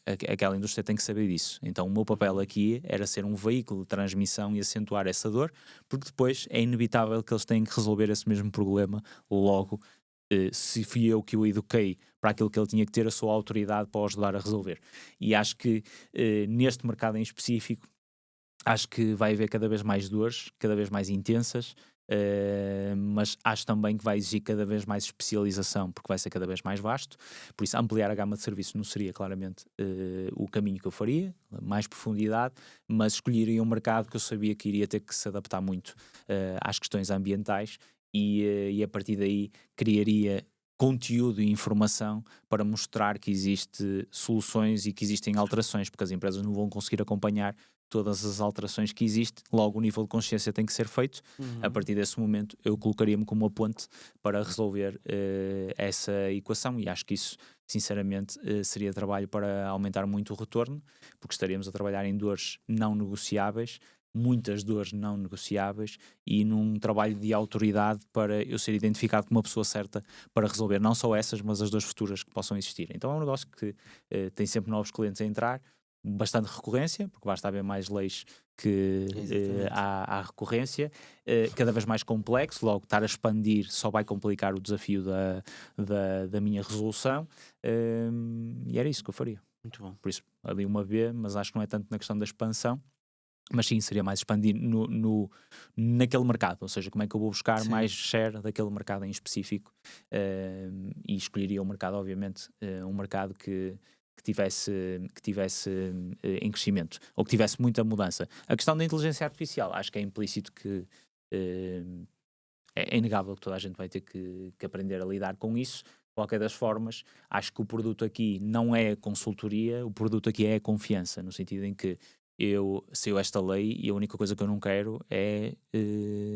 aquela indústria tem que saber disso. Então o meu papel aqui era ser um veículo de transmissão e acentuar essa dor, porque depois é inevitável que eles tenham que resolver esse mesmo problema logo se fui eu que o eduquei para aquilo que ele tinha que ter, eu sou a autoridade para o ajudar a resolver. E acho que neste mercado em específico, acho que vai haver cada vez mais dores, cada vez mais intensas, mas acho também que vai exigir cada vez mais especialização, porque vai ser cada vez mais vasto. Por isso, ampliar a gama de serviços não seria claramente o caminho que eu faria, mais profundidade, mas escolheria um mercado que eu sabia que iria ter que se adaptar muito às questões ambientais e a partir daí criaria conteúdo e informação para mostrar que existe soluções e que existem alterações, porque as empresas não vão conseguir acompanhar todas as alterações que existem, logo o nível de consciência tem que ser feito. A partir desse momento eu colocaria-me como uma ponte para resolver essa equação, e acho que isso sinceramente seria trabalho para aumentar muito o retorno, porque estaríamos a trabalhar em dores não negociáveis, muitas dores não negociáveis, e num trabalho de autoridade para eu ser identificado como uma pessoa certa para resolver não só essas, mas as dores futuras que possam existir. Então é um negócio que tem sempre novos clientes a entrar, bastante recorrência, porque basta haver mais leis que há recorrência, cada vez mais complexo, logo estar a expandir só vai complicar o desafio da minha resolução, e era isso que eu faria. Muito bom. Por isso, ali uma B, mas acho que não é tanto na questão da expansão, mas sim, seria mais expandir naquele mercado, ou seja, como é que eu vou buscar mais share daquele mercado em específico, e escolheria um mercado, obviamente, um mercado que tivesse em crescimento, ou que tivesse muita mudança. A questão da inteligência artificial, acho que é implícito que é inegável que toda a gente vai ter que aprender a lidar com isso. De qualquer das formas, acho que o produto aqui não é consultoria, o produto aqui é a confiança, no sentido em que saiu esta lei e a única coisa que eu não quero é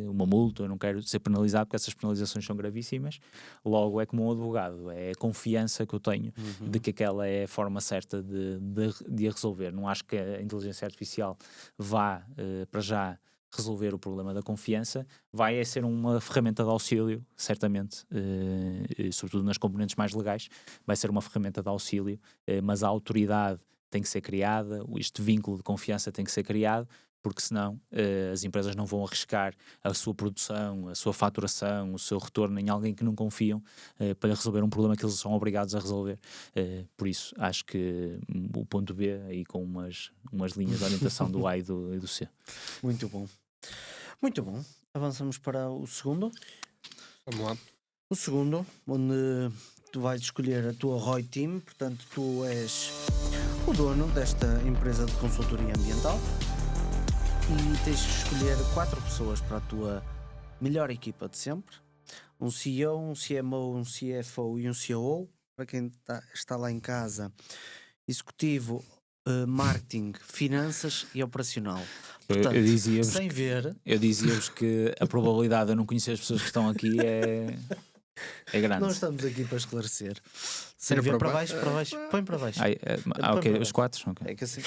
uma multa, eu não quero ser penalizado porque essas penalizações são gravíssimas. Logo é como um advogado, é a confiança que eu tenho de que aquela é a forma certa de a resolver. Não acho que a inteligência artificial vá para já resolver o problema da confiança, vai ser uma ferramenta de auxílio, certamente, sobretudo nas componentes mais legais, vai ser uma ferramenta de auxílio, mas a autoridade tem que ser criada, este vínculo de confiança tem que ser criado, porque senão as empresas não vão arriscar a sua produção, a sua faturação, o seu retorno em alguém que não confiam para resolver um problema que eles são obrigados a resolver. Por isso, acho que o ponto B, aí com umas linhas de orientação do A e do C. Muito bom. Muito bom. Avançamos para o segundo. Vamos lá. O segundo, onde tu vais escolher a tua ROI Team, portanto tu és o dono desta empresa de consultoria ambiental e tens que escolher 4 pessoas para a tua melhor equipa de sempre: um CEO, um CMO, um CFO e um COO. Para quem está lá em casa, executivo, marketing, finanças e operacional. Portanto, eu dizia-vos que a probabilidade de eu não conhecer as pessoas que estão aqui é grande. Nós estamos aqui para esclarecer. Sem ver para baixo, põe para baixo. Ok, os 4? Okay. É que assim.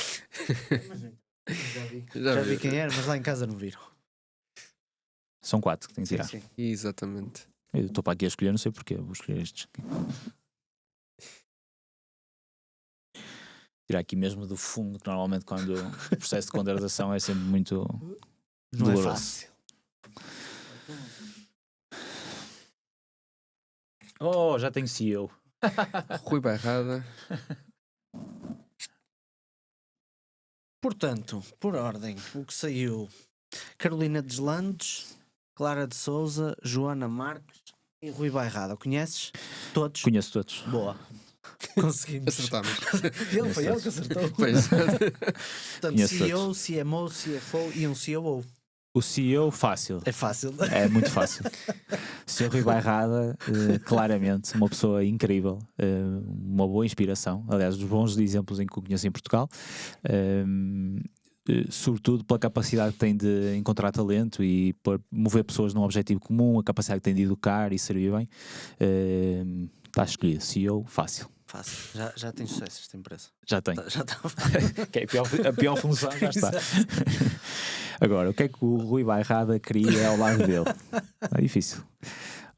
Já vi quem era, mas lá em casa não viram. São 4 que tem que tirar. Sim. Exatamente. Eu estou para aqui a escolher, não sei porquê, vou escolher estes aqui. Tirar aqui mesmo do fundo, que normalmente quando o processo de contratação é sempre muito doloroso. É fácil. Oh, já tenho CEO. Rui Bairrada. Portanto, por ordem, o que saiu: Carolina Deslandes, Clara de Souza, Joana Marques e Rui Bairrada. Conheces? Todos? Conheço todos. Boa. Conseguimos. Acertámos. Foi ele que acertou. Pois. Portanto, Conheço CEO, CMO, CFO e um COO. O CEO, fácil. É fácil. É muito fácil. O Sr. Rui Bairrada, claramente, uma pessoa incrível, uma boa inspiração. Aliás, dos bons exemplos em que o conheço em Portugal. Sobretudo pela capacidade que tem de encontrar talento e por mover pessoas num objetivo comum, a capacidade que tem de educar e servir bem. Está escolhido. CEO, fácil. Fácil. Já tem sucesso esta empresa. Já tem. Já está. Que é a pior função, já está. Agora, o que é que o Rui Bairrada queria ao lado dele? É difícil.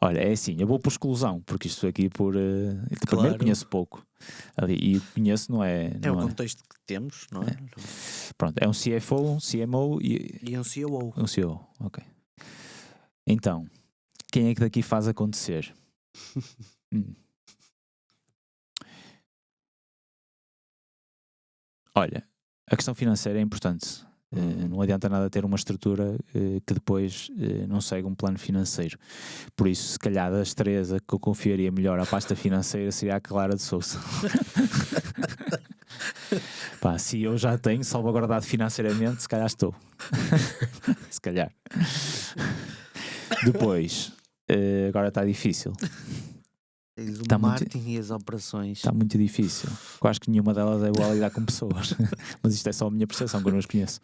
Olha, é assim, eu vou por exclusão, porque isto aqui primeiro conheço pouco. E conheço não é... É o contexto que temos, não é? Pronto, é um CFO, um CMO e um COO. Um CEO, ok. Então, quem é que daqui faz acontecer? Olha, a questão financeira é importante. Não adianta nada ter uma estrutura que depois não segue um plano financeiro. Por isso, se calhar das três, a que eu confiaria melhor à pasta financeira seria a Clara de Sousa. Pá, se eu já tenho salvaguardado financeiramente, se calhar estou. Se calhar. Depois, agora está difícil. Tens o marketing e as operações. Está muito difícil. Eu acho que nenhuma delas é boa a lidar com pessoas. Mas isto é só a minha percepção, que eu não as conheço.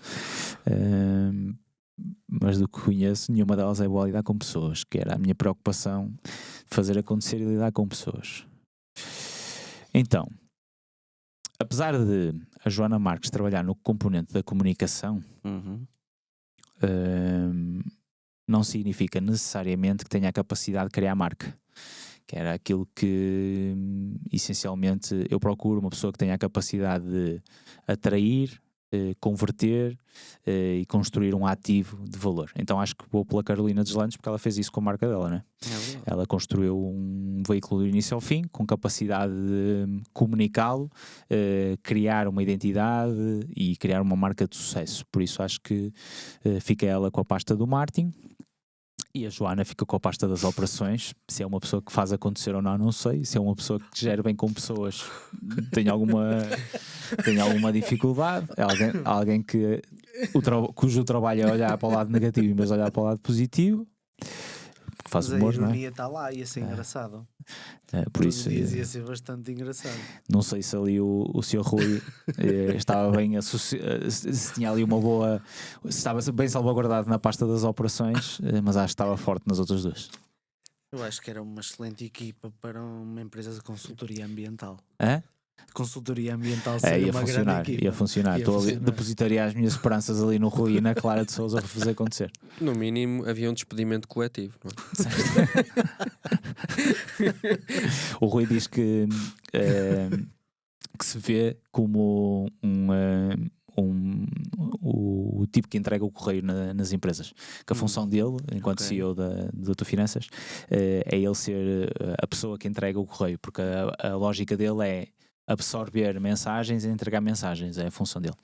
Mas do que conheço, nenhuma delas é boa a lidar com pessoas, que era a minha preocupação, fazer acontecer e lidar com pessoas. Então, apesar de a Joana Marques trabalhar no componente da comunicação, não significa necessariamente que tenha a capacidade de criar marca. Que era aquilo que essencialmente eu procuro, uma pessoa que tenha a capacidade de atrair, converter e construir um ativo de valor. Então acho que vou pela Carolina Deslandes porque ela fez isso com a marca dela, né? Ela construiu um veículo do início ao fim, com capacidade de comunicá-lo, criar uma identidade e criar uma marca de sucesso. Por isso acho que fica ela com a pasta do marketing. E a Joana fica com a pasta das operações. Se é uma pessoa que faz acontecer ou não sei. Se é uma pessoa que gera bem com pessoas, tem alguma dificuldade. É alguém que cujo trabalho é olhar para o lado negativo, mas olhar para o lado positivo. Faz humor, a ironia não é? está lá, ia ser engraçado. Por isso ia ser bastante engraçado. Não sei se ali o Sr. Rui estava bem se tinha ali uma boa, se estava bem salvaguardado na pasta das operações, mas acho que estava forte nas outras duas. Eu acho que era uma excelente equipa para uma empresa de consultoria ambiental. Consultoria ambiental seria uma grande equipa. Ia funcionar. Depositaria as minhas esperanças ali no Rui e na Clara de Sousa para fazer acontecer. No mínimo havia um despedimento coletivo, não é? O Rui diz que se vê como o tipo que entrega o correio nas empresas, que a função dele, enquanto CEO da Autofinanças, é ele ser a pessoa que entrega o correio, porque a lógica dele é absorver mensagens e entregar mensagens, é a função dele.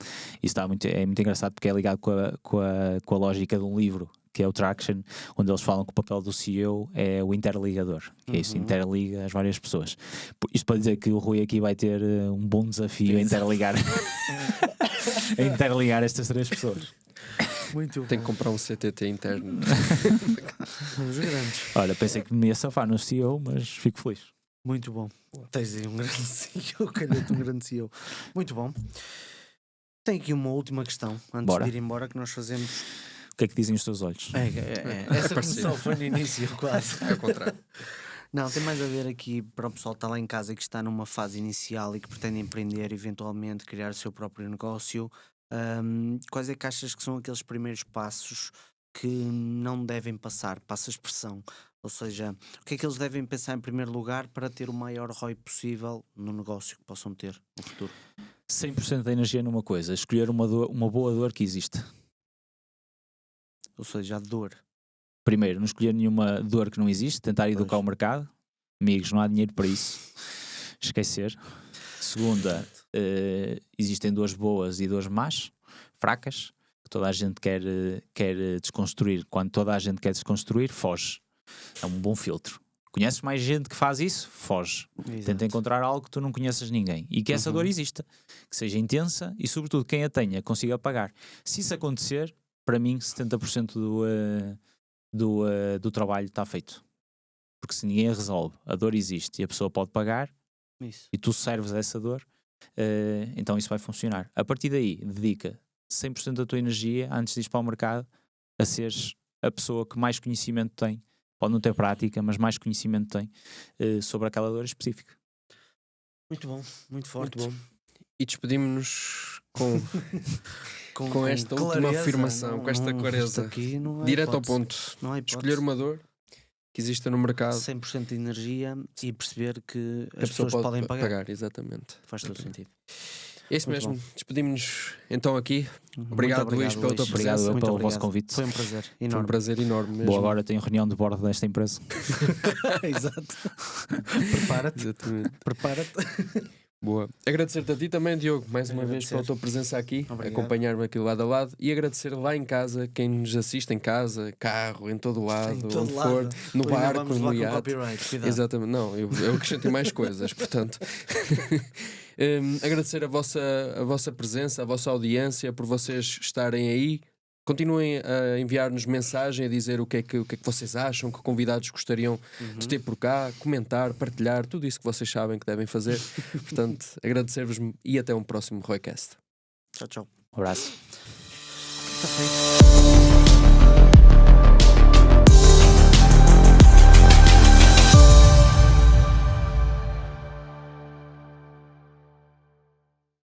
Isso é muito engraçado porque é ligado com a lógica de um livro que é o Traction, onde eles falam que o papel do CEO é o interligador, que é isso, interliga as várias pessoas. Isto para dizer que o Rui aqui vai ter um bom desafio a interligar estas três pessoas. Muito Tem que comprar um CTT interno. Os grandes. Olha, pensei que me ia safar no CEO, mas fico feliz. Muito bom. Tens aí um grande CEO, calhou-te um grande CEO. Muito bom. Tenho aqui uma última questão, antes de ir embora, que nós fazemos. O que é que dizem os teus olhos? Essa começou foi no início, quase. É o contrário. Não, tem mais a ver aqui para o pessoal que está lá em casa e que está numa fase inicial e que pretende empreender, eventualmente criar o seu próprio negócio. Quais é que achas que são aqueles primeiros passos que não devem passar? Passa a expressão. Ou seja, o que é que eles devem pensar em primeiro lugar para ter o maior ROI possível no negócio que possam ter no futuro? 100% da energia numa coisa, escolher uma boa dor que existe. Ou seja, a dor. Primeiro, não escolher nenhuma dor que não existe, tentar educar o mercado. Amigos, não há dinheiro para isso. Esquecer. Segunda, existem dores boas e dores más, fracas, que toda a gente quer desconstruir. Quando toda a gente quer desconstruir, foge. É um bom filtro. Conheces mais gente que faz isso? Foge. Exato. Tenta encontrar algo que tu não conheças ninguém e que essa dor exista, que seja intensa e, sobretudo, quem a tenha consiga pagar. Se isso acontecer, para mim, 70% do trabalho está feito. Porque se ninguém a resolve, a dor existe e a pessoa pode pagar, e tu serves a essa dor, então isso vai funcionar. A partir daí, dedica 100% da tua energia, antes de ir para o mercado, a seres a pessoa que mais conhecimento tem. Pode não ter prática, mas mais conhecimento tem sobre aquela dor específica. Muito bom, muito forte. Muito bom. E despedimos-nos com esta clareza, última afirmação, com esta clareza. Direto ao ponto. Não há escolher uma dor que exista no mercado. 100% de energia e perceber que as pessoas podem pagar. Exatamente. Faz todo sentido. É isso Muito mesmo. Despedimos-nos então aqui. Muito Obrigado, Luís, pela tua Obrigado presença. Muito pelo obrigado. vosso convite. Foi um prazer Foi um enorme. prazer enorme mesmo. Boa, agora tenho reunião de bordo desta empresa. Exato. Prepara-te. Exatamente. Prepara-te. Boa. Agradecer-te a ti também, Diogo, mais uma vez Agradecer. pela tua presença aqui, Obrigado. acompanhar-me aqui lado a lado e agradecer lá em casa quem nos assiste em casa, carro, em todo o lado, Em todo onde lado. for, no Ou ainda barco, vamos no lá com iate. copyright. Cuidado. Exatamente, não, eu acrescentei mais coisas, portanto. Agradecer a vossa presença, a vossa audiência, por vocês estarem aí. Continuem a enviar-nos mensagem, a dizer o que é que vocês acham, que convidados gostariam de ter por cá, comentar, partilhar, tudo isso que vocês sabem que devem fazer. Portanto, agradecer-vos e até um próximo Roycast. Tchau, tchau. Um abraço. Tá feito.